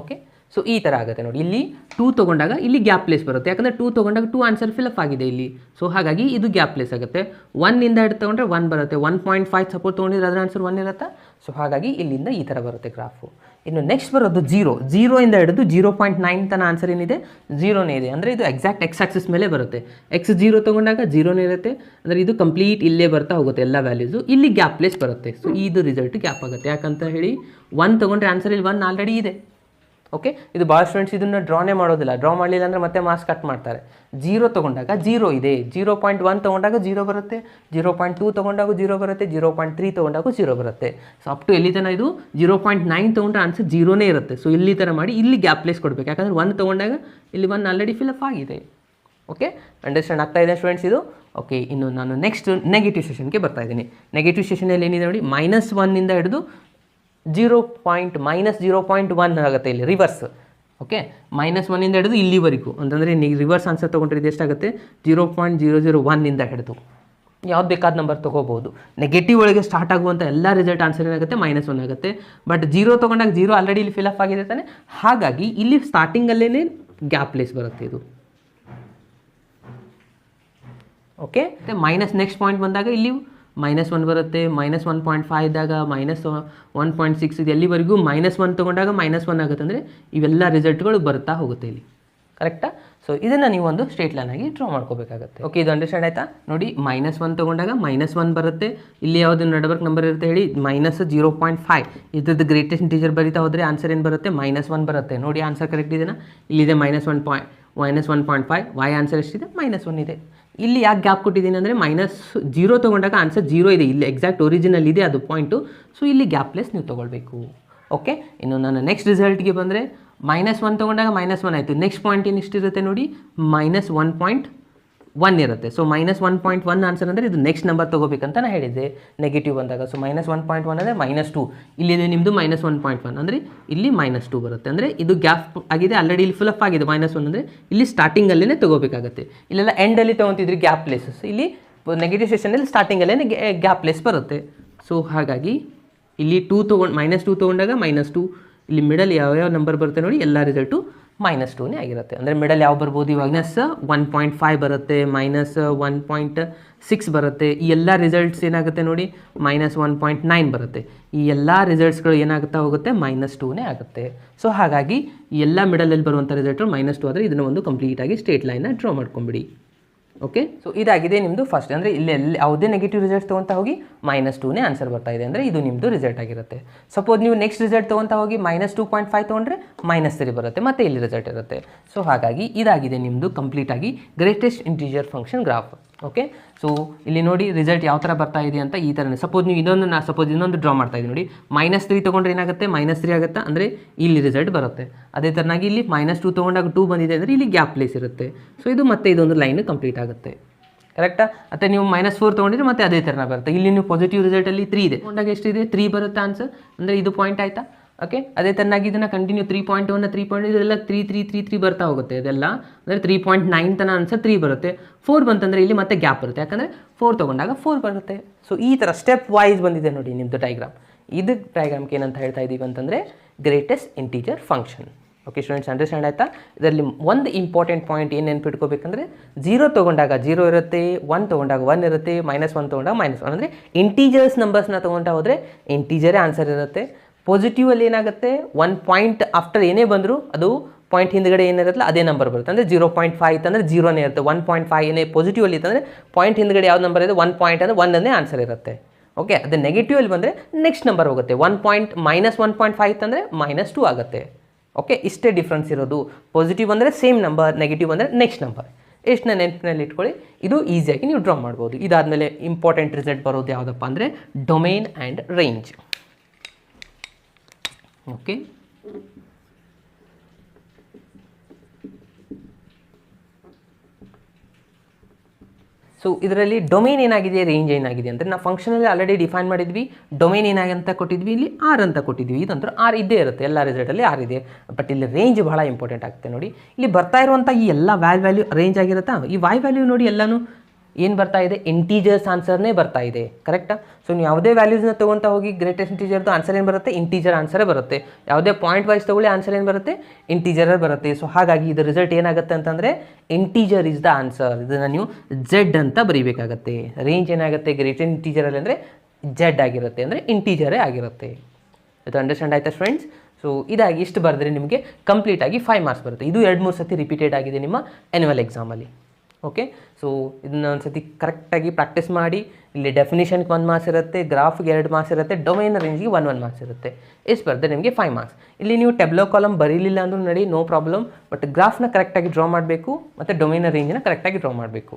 ಓಕೆ, ಸೊ ಈ ಥರ ಆಗುತ್ತೆ ನೋಡಿ. ಇಲ್ಲಿ 2 ತೊಗೊಂಡಾಗ ಇಲ್ಲಿ ಗ್ಯಾಪ್ ಪ್ಲೇಸ್ ಬರುತ್ತೆ, ಯಾಕಂದರೆ 2 ತೊಗೊಂಡಾಗ 2 ಆನ್ಸರ್ ಫಿಲಪ್ ಆಗಿದೆ ಇಲ್ಲಿ. ಸೊ ಹಾಗಾಗಿ ಇದು ಗ್ಯಾಪ್ ಪ್ಲೇಸ್ ಆಗುತ್ತೆ. 1 ಇಂದ ಹಿಡಿದು ತೊಗೊಂಡ್ರೆ 1 ಬರುತ್ತೆ. 1.5 ಸಪೋರ್ಟ್ ತೊಗೊಂಡಿದ್ರೆ ಅದರ ಆನ್ಸರ್ 1 ಇರುತ್ತೆ. ಸೊ ಹಾಗಾಗಿ ಇಲ್ಲಿಂದ ಈ ಥರ ಬರುತ್ತೆ ಗ್ರಾಫು. ಇನ್ನು ನೆಕ್ಸ್ಟ್ ಬರೋದು 0 ಇಂದ ಹಿಡಿದು 0.9 ತನ ಆನ್ಸರ್ ಏನಿದೆ 0ನೇ ಇದೆ. ಅಂದರೆ ಇದು ಎಕ್ಸಾಕ್ಟ್ ಎಕ್ಸ್ ಆಕ್ಸಿಸ್ ಮೇಲೆ ಬರುತ್ತೆ. ಎಕ್ಸ್ 0 ತೊಗೊಂಡಾಗ 0ನೇ ಇರುತ್ತೆ, ಅಂದರೆ ಇದು ಕಂಪ್ಲೀಟ್ ಇಲ್ಲೇ ಬರ್ತಾ ಹೋಗುತ್ತೆ ಎಲ್ಲ ವ್ಯಾಲ್ಯೂಸು. ಇಲ್ಲಿ ಗ್ಯಾಪ್ ಪ್ಲೇಸ್ ಬರುತ್ತೆ. ಸೊ ಇದು ರಿಸಲ್ಟ್ ಗ್ಯಾಪ್ ಆಗುತ್ತೆ. ಯಾಕಂತ ಹೇಳಿ 1 ತೊಗೊಂಡ್ರೆ ಆನ್ಸರ್ ಇಲ್ಲಿ 1 ಆಲ್ರೆಡಿ ಇದೆ. ಓಕೆ, ಇದು ಭಾಳ ಸ್ಟೂಡೆಂಟ್ಸ್ ಇದನ್ನು ಡ್ರಾನೇ ಮಾಡೋದಿಲ್ಲ, ಡ್ರಾ ಮಾಡಲಿಲ್ಲ ಅಂದರೆ ಮತ್ತೆ ಮಾರ್ಕ್ಸ್ ಕಟ್ ಮಾಡ್ತಾರೆ. 0 ತೊಗೊಂಡಾಗ 0 ಇದೆ, 0.1 ತೊಗೊಂಡಾಗ 0 ಬರುತ್ತೆ, 0.2 ತೊಗೊಂಡಾಗ 0 ಬರುತ್ತೆ, 0.3 ತೊಗೊಂಡಾಗ 0 ಬರುತ್ತೆ. ಸೊ ಅಪ್ ಟು ಎಲ್ಲಿ ತನಕ ಇದು 0.9 ತೊಗೊಂಡ್ರೆ ಆನ್ಸರ್ 0ನೇ ಇರುತ್ತೆ. ಸೊ ಇಲ್ಲಿ ಥರ ಮಾಡಿ ಇಲ್ಲಿ ಗ್ಯಾಪ್ ಪ್ಲೇಸ್ ಕೊಡಬೇಕು, ಯಾಕಂದರೆ 1 ತೊಗೊಂಡಾಗ ಇಲ್ಲಿ 1 ಆಲ್ರೆಡಿ ಫಿಲಪ್ ಆಗಿದೆ. ಓಕೆ, ಅಂಡರ್ಸ್ಟ್ಯಾಂಡ್ ಆಗ್ತಾ ಇದೆ ಸ್ಟೂಡೆಂಟ್ಸ್ ಇದು? ಓಕೆ, ಇನ್ನು ನಾನು ನೆಕ್ಸ್ಟ್ ನೆಗೆಟಿವ್ ಸೆಷನ್ಗೆ ಬರ್ತಾ ಇದ್ದೀನಿ. ನೆಗೆಟಿವ್ ಸೆಷನಲ್ಲಿ ಏನಿದೆ ನೋಡಿ, -1 ಹಿಡಿದು -0.1 ಆಗುತ್ತೆ ಇಲ್ಲಿ ರಿವರ್ಸ್. ಓಕೆ, -1 ಹಿಡಿದು ಇಲ್ಲಿವರೆಗೂ ಅಂತಂದರೆ ನೀವು ರಿವರ್ಸ್ ಆನ್ಸರ್ ತೊಗೊಂಡ್ರೆ ಇದು ಎಷ್ಟಾಗುತ್ತೆ, 0.001 ಹಿಡಿದು ಯಾವ್ದು ಬೇಕಾದ ನಂಬರ್ ತೊಗೋಬೋದು. ನೆಗೆಟಿವ್ ಒಳಗೆ ಸ್ಟಾರ್ಟ್ ಆಗುವಂಥ ಎಲ್ಲ ರಿಸಲ್ಟ್ ಆನ್ಸರ್ ಏನಾಗುತ್ತೆ, -1 ಆಗುತ್ತೆ. ಬಟ್ 0 ತೊಗೊಂಡಾಗ 0 ಆಲ್ರೆಡಿ ಇಲ್ಲಿ ಫಿಲಪ್ ಆಗಿದೆ ತಾನೆ, ಹಾಗಾಗಿ ಇಲ್ಲಿ ಸ್ಟಾರ್ಟಿಂಗಲ್ಲೇ ಗ್ಯಾಪ್ ಪ್ಲೇಸ್ ಬರುತ್ತೆ ಇದು. ಓಕೆ, ಮೈನಸ್ ನೆಕ್ಸ್ಟ್ ಪಾಯಿಂಟ್ ಬಂದಾಗ ಇಲ್ಲಿ -1 ಬರುತ್ತೆ, -1.5 ಇದ್ದಾಗ -1.6 ಇದು ಎಲ್ಲಿವರೆಗೂ -1 ತೊಗೊಂಡಾಗ -1 ಆಗುತ್ತೆ. ಅಂದರೆ ಇವೆಲ್ಲ ರಿಸಲ್ಟ್ಗಳು ಬರ್ತಾ ಹೋಗುತ್ತೆ ಇಲ್ಲಿ, ಕರೆಕ್ಟಾ? ಸೊ ಇದನ್ನು ನೀವು ಒಂದು ಸ್ಟ್ರೇಟ್ ಲೈನ್ ಆಗಿ ಡ್ರಾ ಮಾಡ್ಕೋಬೇಕಾಗುತ್ತೆ. ಓಕೆ, ಇದು ಅಂಡರ್ಸ್ಟ್ಯಾಂಡ್ ಆಯಿತಾ? ನೋಡಿ, -1 ತೊಗೊಂಡಾಗ -1 ಬರುತ್ತೆ, ಇಲ್ಲಿ ಯಾವುದು ನಡಬರ್ಕ್ ನಂಬರ್ ಇರುತ್ತೆ ಹೇಳಿ, -0.5 ಇದ್ರದ್ದು ಗ್ರೇಟೆಸ್ಟ್ ಇಂಟೀಜರ್ ಬರೀತಾ ಹೋದರೆ ಆನ್ಸರ್ ಏನು ಬರುತ್ತೆ, -1 ಬರುತ್ತೆ. ನೋಡಿ ಆನ್ಸರ್ ಕರೆಕ್ಟ್ ಇದೆನಾ? ಇಲ್ಲಿದೆ -1.5, ವೈ ಆನ್ಸರ್ ಎಷ್ಟಿದೆ, -1 ಇದೆ. ಇಲ್ಲಿ ಯಾಕೆ ಗ್ಯಾಪ್ ಕೊಟ್ಟಿದ್ದೀನಿ ಅಂದರೆ -0 ತೊಗೊಂಡಾಗ ಆನ್ಸರ್ 0 ಇದೆ, ಇಲ್ಲಿ ಎಕ್ಸಾಕ್ಟ್ ಒರಿಜಿನಲ್ ಇದೆ ಅದು ಪಾಯಿಂಟು. ಸೊ ಇಲ್ಲಿ ಗ್ಯಾಪ್ ಪ್ಲೇಸ್ ನೀವು ತೊಗೊಳ್ಬೇಕು. ಓಕೆ, ಇನ್ನು ನಾನು ನೆಕ್ಸ್ಟ್ ರಿಸಲ್ಟ್ಗೆ ಬಂದರೆ -1 ತೊಗೊಂಡಾಗ -1 ಆಯಿತು. ನೆಕ್ಸ್ಟ್ ಪಾಯಿಂಟ್ ಏನಿಷ್ಟಿರುತ್ತೆ ನೋಡಿ, -1.1 ಇರುತ್ತೆ. ಸೊ -1.1 ಆನ್ಸರ್ ಅಂದರೆ ಇದು ನೆಕ್ಸ್ಟ್ ನಂಬರ್ ತೊಗೋಬೇಕಂತ ನಾನು ಹೇಳಿದ್ದೆ ನೆಗೆಟಿವ್ ಬಂದಾಗ. ಸೊ -1.1 ಅಂದರೆ -2, ಇಲ್ಲಿದೆ ನಿಮ್ಮದು -1.1 ಅಂದರೆ ಇಲ್ಲಿ -2 ಬರುತ್ತೆ. ಅಂದರೆ ಇದು ಗ್ಯಾಪ್ ಆಗಿದೆ, ಆಲ್ರೆಡಿ ಇಲ್ಲಿ ಫುಲ್ ಅಪ್ ಆಗಿದೆ. -1 ಅಂದರೆ ಇಲ್ಲಿ ಸ್ಟಾರ್ಟಿಂಗಲ್ಲೇ ತೊಗೋಬೇಕಾಗುತ್ತೆ. ಇಲ್ಲೆಲ್ಲ ಎಂಡಲ್ಲಿ ತೊಗೊತಿದ್ರಿ ಗ್ಯಾಪ್ ಪ್ಲೇಸಸ್, ಇಲ್ಲಿ ನೆಗೆಟಿವ್ ಸೆಷನಲ್ಲಿ ಸ್ಟಾರ್ಟಿಂಗಲ್ಲೇ ಗ್ಯಾಪ್ ಪ್ಲೇಸ್ ಬರುತ್ತೆ. ಸೊ ಹಾಗಾಗಿ ಇಲ್ಲಿ -2 ತೊಗೊಂಡಾಗ -2, ಇಲ್ಲಿ ಮಿಡಲ್ ಯಾವ್ಯಾವ ನಂಬರ್ ಬರುತ್ತೆ ನೋಡಿ, ಎಲ್ಲ ರಿಸಲ್ಟು -2ನೇ ಆಗಿರುತ್ತೆ. ಅಂದರೆ ಮಿಡಲ್ ಯಾವ ಬರ್ಬೋದು, ಇವಾಗ -1.5 ಬರುತ್ತೆ, -1.6 ಬರುತ್ತೆ. ಈ ಎಲ್ಲ ರಿಸಲ್ಟ್ಸ್ ಏನಾಗುತ್ತೆ ನೋಡಿ, -1.9 ಬರುತ್ತೆ. ಈ ಎಲ್ಲ ರಿಸಲ್ಟ್ಸ್ಗಳು ಏನಾಗುತ್ತಾ ಹೋಗುತ್ತೆ, -2ನೇ ಆಗುತ್ತೆ. ಸೊ ಹಾಗಾಗಿ ಈ ಎಲ್ಲ ಮಿಡಲಲ್ಲಿ ಬರುವಂಥ ರಿಸಲ್ಟು -2 ಆದರೆ ಇದನ್ನು ಒಂದು ಕಂಪ್ಲೀಟಾಗಿ ಸ್ಟ್ರೇಟ್ ಲೈನ್ನ ಡ್ರಾ ಮಾಡ್ಕೊಂಬಿಡಿ. ಓಕೆ, ಸೊ ಇದಾಗಿದೆ ನಿಮ್ಮದು ಫಸ್ಟ್. ಅಂದರೆ ಇಲ್ಲಿ ಯಾವುದೇ ನೆಗೆಟಿವ್ ರಿಸಲ್ಟ್ ತೊಗೊತಾ ಹೋಗಿ -2ನೇ ಆನ್ಸರ್ ಬರ್ತಾ ಇದೆ ಅಂದರೆ ಇದು ನಿಮ್ಮದು ರಿಸಲ್ಟ್ ಆಗಿರುತ್ತೆ. ಸಪೋಸ್ ನೀವು ನೆಕ್ಸ್ಟ್ ರಿಸಲ್ಟ್ ತೊಗೊತಾ ಹೋಗಿ -2.5 ತೊಗೊಂಡ್ರೆ -3 ಬರುತ್ತೆ, ಮತ್ತು ಇಲ್ಲಿ ರಿಸಲ್ಟ್ ಇರುತ್ತೆ. ಸೊ ಹಾಗಾಗಿ ಇದಾಗಿದೆ ನಿಮ್ಮದು ಕಂಪ್ಲೀಟಾಗಿ greatest integer function graph. Okay, so ಇಲ್ಲಿ ನೋಡಿ ರಿಸಲ್ಟ್ ಯಾವ ಥರ ಬರ್ತಾ ಇದೆ ಅಂತ ಈ ಥರನೇ. ಸಪೋಸ್ ನೀವು ಇನ್ನೊಂದು ಡ್ರಾ ಮಾಡ್ತಾ ಇದ್ದೀನಿ ನೋಡಿ, -3 ತೊಗೊಂಡ್ರೆ ಏನಾಗುತ್ತೆ, -3 ಆಗುತ್ತಾ, ಅಂದರೆ ಇಲ್ಲಿ ರಿಸಲ್ಟ್ ಬರುತ್ತೆ. ಅದೇ ಥರನಾಗಿ ಇಲ್ಲಿ -2 ತೊಗೊಂಡಾಗ 2 ಬಂದಿದೆ ಅಂದರೆ ಇಲ್ಲಿ ಗ್ಯಾಪ್ ಪ್ಲೇಸ್ ಇರುತ್ತೆ. ಸೊ ಇದು ಮತ್ತೆ ಇದೊಂದು ಲೈನ್ ಕಂಪ್ಲೀಟ್ ಆಗುತ್ತೆ, ಕರೆಕ್ಟಾ? ಮತ್ತು ನೀವು -4 ತೊಗೊಂಡಿದ್ರೆ ಮತ್ತೆ ಅದೇ ಥರನ ಬರುತ್ತೆ. ಇಲ್ಲಿ ನೀವು ಪಾಸಿಟಿವ್ ರಿಸಲ್ಟಲ್ಲಿ 3 ಇದೆ, ತೊಗೊಂಡಾಗ ಎಷ್ಟಿದೆ, 3 ಬರುತ್ತೆ ಆನ್ಸರ್, ಅಂದರೆ ಇದು ಪಾಯಿಂಟ್ ಆಯಿತಾ? ಓಕೆ, ಅದೇ ತನ್ನಾಗಿ ಇದನ್ನು ಕಂಟಿನ್ಯೂ 3.1 3 ಇದೆಲ್ಲ 3 ಬರ್ತಾ ಹೋಗುತ್ತೆ. ಇದೆಲ್ಲ ಅಂದರೆ 3.9 ತನಕ ಆನ್ಸರ್ 3 ಬರುತ್ತೆ. 4 ಬಂತಂದರೆ ಇಲ್ಲಿ ಮತ್ತೆ ಗ್ಯಾಪ್ ಬರುತ್ತೆ, ಯಾಕಂದರೆ 4 ತೊಗೊಂಡಾಗ 4 ಬರುತ್ತೆ. ಸೊ ಈ ಥರ ಸ್ಟೆಪ್ ವೈಸ್ ಬಂದಿದೆ ನೋಡಿ ನಿಮ್ಮದು ಡಯಾಗ್ರಾಮ್. ಇದು ಡಯಾಗ್ರಾಮ್ಗೆ ಏನಂತ ಹೇಳ್ತಾ ಇದ್ದೀವಿ ಅಂತಂದರೆ greatest integer function. Okay students, understand ಆಯಿತಾ? ಇದರಲ್ಲಿ ಒಂದು ಇಂಪಾರ್ಟೆಂಟ್ ಪಾಯಿಂಟ್ ಏನು ನೆನ್ಪಿಟ್ಕೋಬೇಕಂದ್ರೆ, 0 ತೊಗೊಂಡಾಗ 0 ಇರುತ್ತೆ, 1 ತೊಗೊಂಡಾಗ 1 ಇರುತ್ತೆ, -1 ತೊಗೊಂಡಾಗ -1. ಅಂದರೆ ಇಂಟೀಜರ್ಸ್ ನಂಬರ್ಸ್ನ ತೊಗೊಂಡು ಹೋದರೆ ಇಂಟೀಜರೇ ಆನ್ಸರ್ ಇರುತ್ತೆ. ಪಾಸಿಟಿವಲ್ಲಿ ಏನಾಗುತ್ತೆ, 1 ಪಾಯಿಂಟ್ ಆಫ್ಟರ್ ಏನೇ ಬಂದರೂ ಅದು ಪಾಯಿಂಟ್ ಹಿಂದ್ಗಡೆ ಏನಿರುತ್ತಲ್ಲ ಅದೇ ನಂಬರ್ ಬರುತ್ತೆ. ಅಂದರೆ 0.5 ಇತ್ತಂದರೆ 0ನೇ ಇರುತ್ತೆ. 1.5 ಏನೇ ಪಾಸಿಟಿವಲ್ಲಿ ಇತ್ತಂದರೆ ಪಾಯಿಂಟ್ ಹಿಂದ್ಗಡೆ ಯಾವ್ದು ನಂಬರ್ ಇದೆ, 1 ಪಾಯಿಂಟ್ ಅಂದರೆ 1 ಆನ್ಸರ್ ಇರುತ್ತೆ. ಓಕೆ, ಅದು ನೆಗೆಟಿವಲ್ಲಿ ಬಂದರೆ ನೆಕ್ಸ್ಟ್ ನಂಬರ್ ಹೋಗುತ್ತೆ. -1.5 ಇತ್ತಂದರೆ -2 ಆಗುತ್ತೆ. ಓಕೆ, ಇಷ್ಟೇ ಡಿಫ್ರೆನ್ಸ್ ಇರೋದು. ಪಾಸಿಟಿವ್ ಅಂದರೆ ಸೇಮ್ ನಂಬರ್, ನೆಗೆಟಿವ್ ಅಂದರೆ ನೆಕ್ಸ್ಟ್ ನಂಬರ್. ಎಷ್ಟನ್ನ ನೆನಪಿನಲ್ಲಿ ಇಟ್ಕೊಳ್ಳಿ, ಇದು ಈಸಿಯಾಗಿ ನೀವು ಡ್ರಾ ಮಾಡ್ಬೋದು. ಇದಾದಮೇಲೆ ಇಂಪಾರ್ಟೆಂಟ್ ರಿಸಲ್ಟ್ ಬರೋದು ಯಾವುದಪ್ಪ ಅಂದರೆ domain and range. Okay, so ಇದರಲ್ಲಿ ಡೊಮೇನ್ ಏನಾಗಿದೆ, ರೇಂಜ್ ಏನಾಗಿದೆ ಅಂದರೆ ನಾವು ಫಂಕ್ಷನಲ್ಲಿ ಆಲ್ರೆಡಿ ಡಿಫೈನ್ ಮಾಡಿದ್ವಿ. ಡೊಮೇನ್ ಏನಾಗಂತ ಕೊಟ್ಟಿದ್ವಿ, ಇಲ್ಲಿ R ಅಂತ ಕೊಟ್ಟಿದ್ವಿ. ಇದಂತೂ R ಇದ್ದೇ ಇರುತ್ತೆ, ಎಲ್ಲ ರಿಸಲ್ಟಲ್ಲಿ R ಇದೆ. ಬಟ್ ಇಲ್ಲಿ ರೇಂಜ್ ಬಹಳ ಇಂಪಾರ್ಟೆಂಟ್ ಆಗುತ್ತೆ ನೋಡಿ. ಇಲ್ಲಿ ಬರ್ತಾ ಇರುವಂಥ ಈ ಎಲ್ಲ ವ್ಯಾಲ್ಯೂ ರೇಂಜ್ ಆಗಿರುತ್ತಾ, ಈ ವ್ಯಾಲ್ಯೂ ನೋಡಿ ಎಲ್ಲನೂ ಏನು ಬರ್ತಾ ಇದೆ, ಇಂಟೀಜರ್ಸ್ ಆನ್ಸರ್ನೇ ಬರ್ತಾ ಇದೆ, ಕರೆಕ್ಟಾ? ಸೊ ನೀವು ಯಾವುದೇ ವ್ಯಾಲ್ಯೂಸ್ನ ತೊಗೊತಾ ಹೋಗಿ ಗ್ರೇಟೆಸ್ಟ್ ಇಂಟೀಜರ್ದು ಆನ್ಸರ್ ಏನು ಬರುತ್ತೆ, ಇಂಟೀಜರ್ ಆನ್ಸರೇ ಬರುತ್ತೆ. ಯಾವುದೇ ಪಾಯಿಂಟ್ ವೈಸ್ ತೊಗೊಳ್ಳಿ ಆನ್ಸರ್ ಏನು ಬರುತ್ತೆ, ಇಂಟೀಜರೇ ಬರುತ್ತೆ. ಸೊ ಹಾಗಾಗಿ ಇದು ರಿಸಲ್ಟ್ ಏನಾಗುತ್ತೆ ಅಂತಂದರೆ ಇಂಟೀಜರ್ ಇಸ್ ದ ಆನ್ಸರ್. ಇದನ್ನು ನೀವು Z ಅಂತ ಬರೀಬೇಕಾಗತ್ತೆ. ರೇಂಜ್ ಏನಾಗುತ್ತೆ ಗ್ರೇಟೆಸ್ಟ್ ಇಂಟೀಜರಲ್ಲಿ ಅಂದರೆ Z ಆಗಿರುತ್ತೆ, ಅಂದರೆ ಇಂಟೀಜರೇ ಆಗಿರುತ್ತೆ. ಇದು ಅಂಡರ್ಸ್ಟ್ಯಾಂಡ್ ಆಯ್ತಾ ಫ್ರೆಂಡ್ಸ್? ಸೊ ಇದಾಗಿ ಇಷ್ಟು ಬರೆದ್ರೆ ನಿಮಗೆ ಕಂಪ್ಲೀಟಾಗಿ 5 ಮಾರ್ಕ್ಸ್ ಬರುತ್ತೆ. ಇದು 2-3 ಸತಿ ರಿಪೀಟೆಡ್ ಆಗಿದೆ ನಿಮ್ಮ ಆ್ಯನ್ಯುವಲ್ ಎಕ್ಸಾಮಲ್ಲಿ. ಓಕೆ, ಸೊ ಇದನ್ನ ಒಂದ್ಸತಿ ಕರೆಕ್ಟಾಗಿ ಪ್ರಾಕ್ಟೀಸ್ ಮಾಡಿ. ಇಲ್ಲಿ ಡೆಫಿನಿಷನ್ಗೆ 1 ಮಾರ್ಕ್ಸ್ ಇರುತ್ತೆ, ಗ್ರಾಫ್ಗೆ 2 ಮಾರ್ಕ್ಸ್ ಇರುತ್ತೆ, ಡೊಮೈನ್ ರೇಂಜ್ಗೆ 1 ಮಾರ್ಕ್ಸ್ ಇರುತ್ತೆ. ಇಷ್ಟು ಬರೆದ್ರೆ ನಿಮಗೆ 5 ಮಾರ್ಕ್ಸ್. ಇಲ್ಲಿ ನೀವು ಟೆಬ್ಲೋ ಕಾಲಮ್ ಬರೀಲಿಲ್ಲ ಅಂದ್ರೂ ನಡಿ, ನೋ ಪ್ರಾಬ್ಲಮ್. ಬಟ್ ಗ್ರಾಫ್ನ ಕರೆಕ್ಟಾಗಿ ಡ್ರಾ ಮಾಡಬೇಕು ಮತ್ತು ಡೊಮೈನ್ ರೇಂಜನ್ನ ಕರೆಕ್ಟಾಗಿ ಡ್ರಾ ಮಾಡಬೇಕು.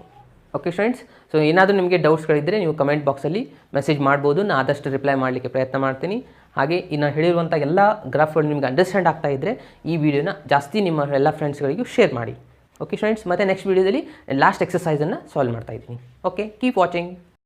ಓಕೆ ಸ್ಟೂಡೆಂಟ್ಸ್, ಸೊ ಏನಾದರೂ ನಿಮಗೆ ಡೌಟ್ಸ್ಗಳಿದ್ದರೆ ನೀವು ಕಮೆಂಟ್ ಬಾಕ್ಸಲ್ಲಿ ಮೆಸೇಜ್ ಮಾಡ್ಬೋದು. ನಾನು ಆದಷ್ಟು ರಿಪ್ಲೈ ಮಾಡಲಿಕ್ಕೆ ಪ್ರಯತ್ನ ಮಾಡ್ತೀನಿ. ಹಾಗೆ ಇನ್ನು ಹೇಳಿರುವಂಥ ಎಲ್ಲ ಗ್ರಾಫ್ಗಳು ನಿಮಗೆ ಅಂಡರ್ಸ್ಟ್ಯಾಂಡ್ ಆಗ್ತಾ ಇದ್ದರೆ ಈ ವಿಡಿಯೋನ ಜಾಸ್ತಿ ನಿಮ್ಮ ಎಲ್ಲ ಫ್ರೆಂಡ್ಸ್ಗಳಿಗೂ ಶೇರ್ ಮಾಡಿ. ಓಕೆ ಸ್ಟೂಡೆಂಟ್ಸ್, ಮತ್ತು ನೆಕ್ಸ್ಟ್ ವೀಡಿಯೋದಲ್ಲಿ ಲಾಸ್ಟ್ ಎಕ್ಸಸೈಸನ್ನು ಸಾಲ್ವ್ ಮಾಡ್ತಾ ಇದ್ದೀನಿ. Okay, keep watching.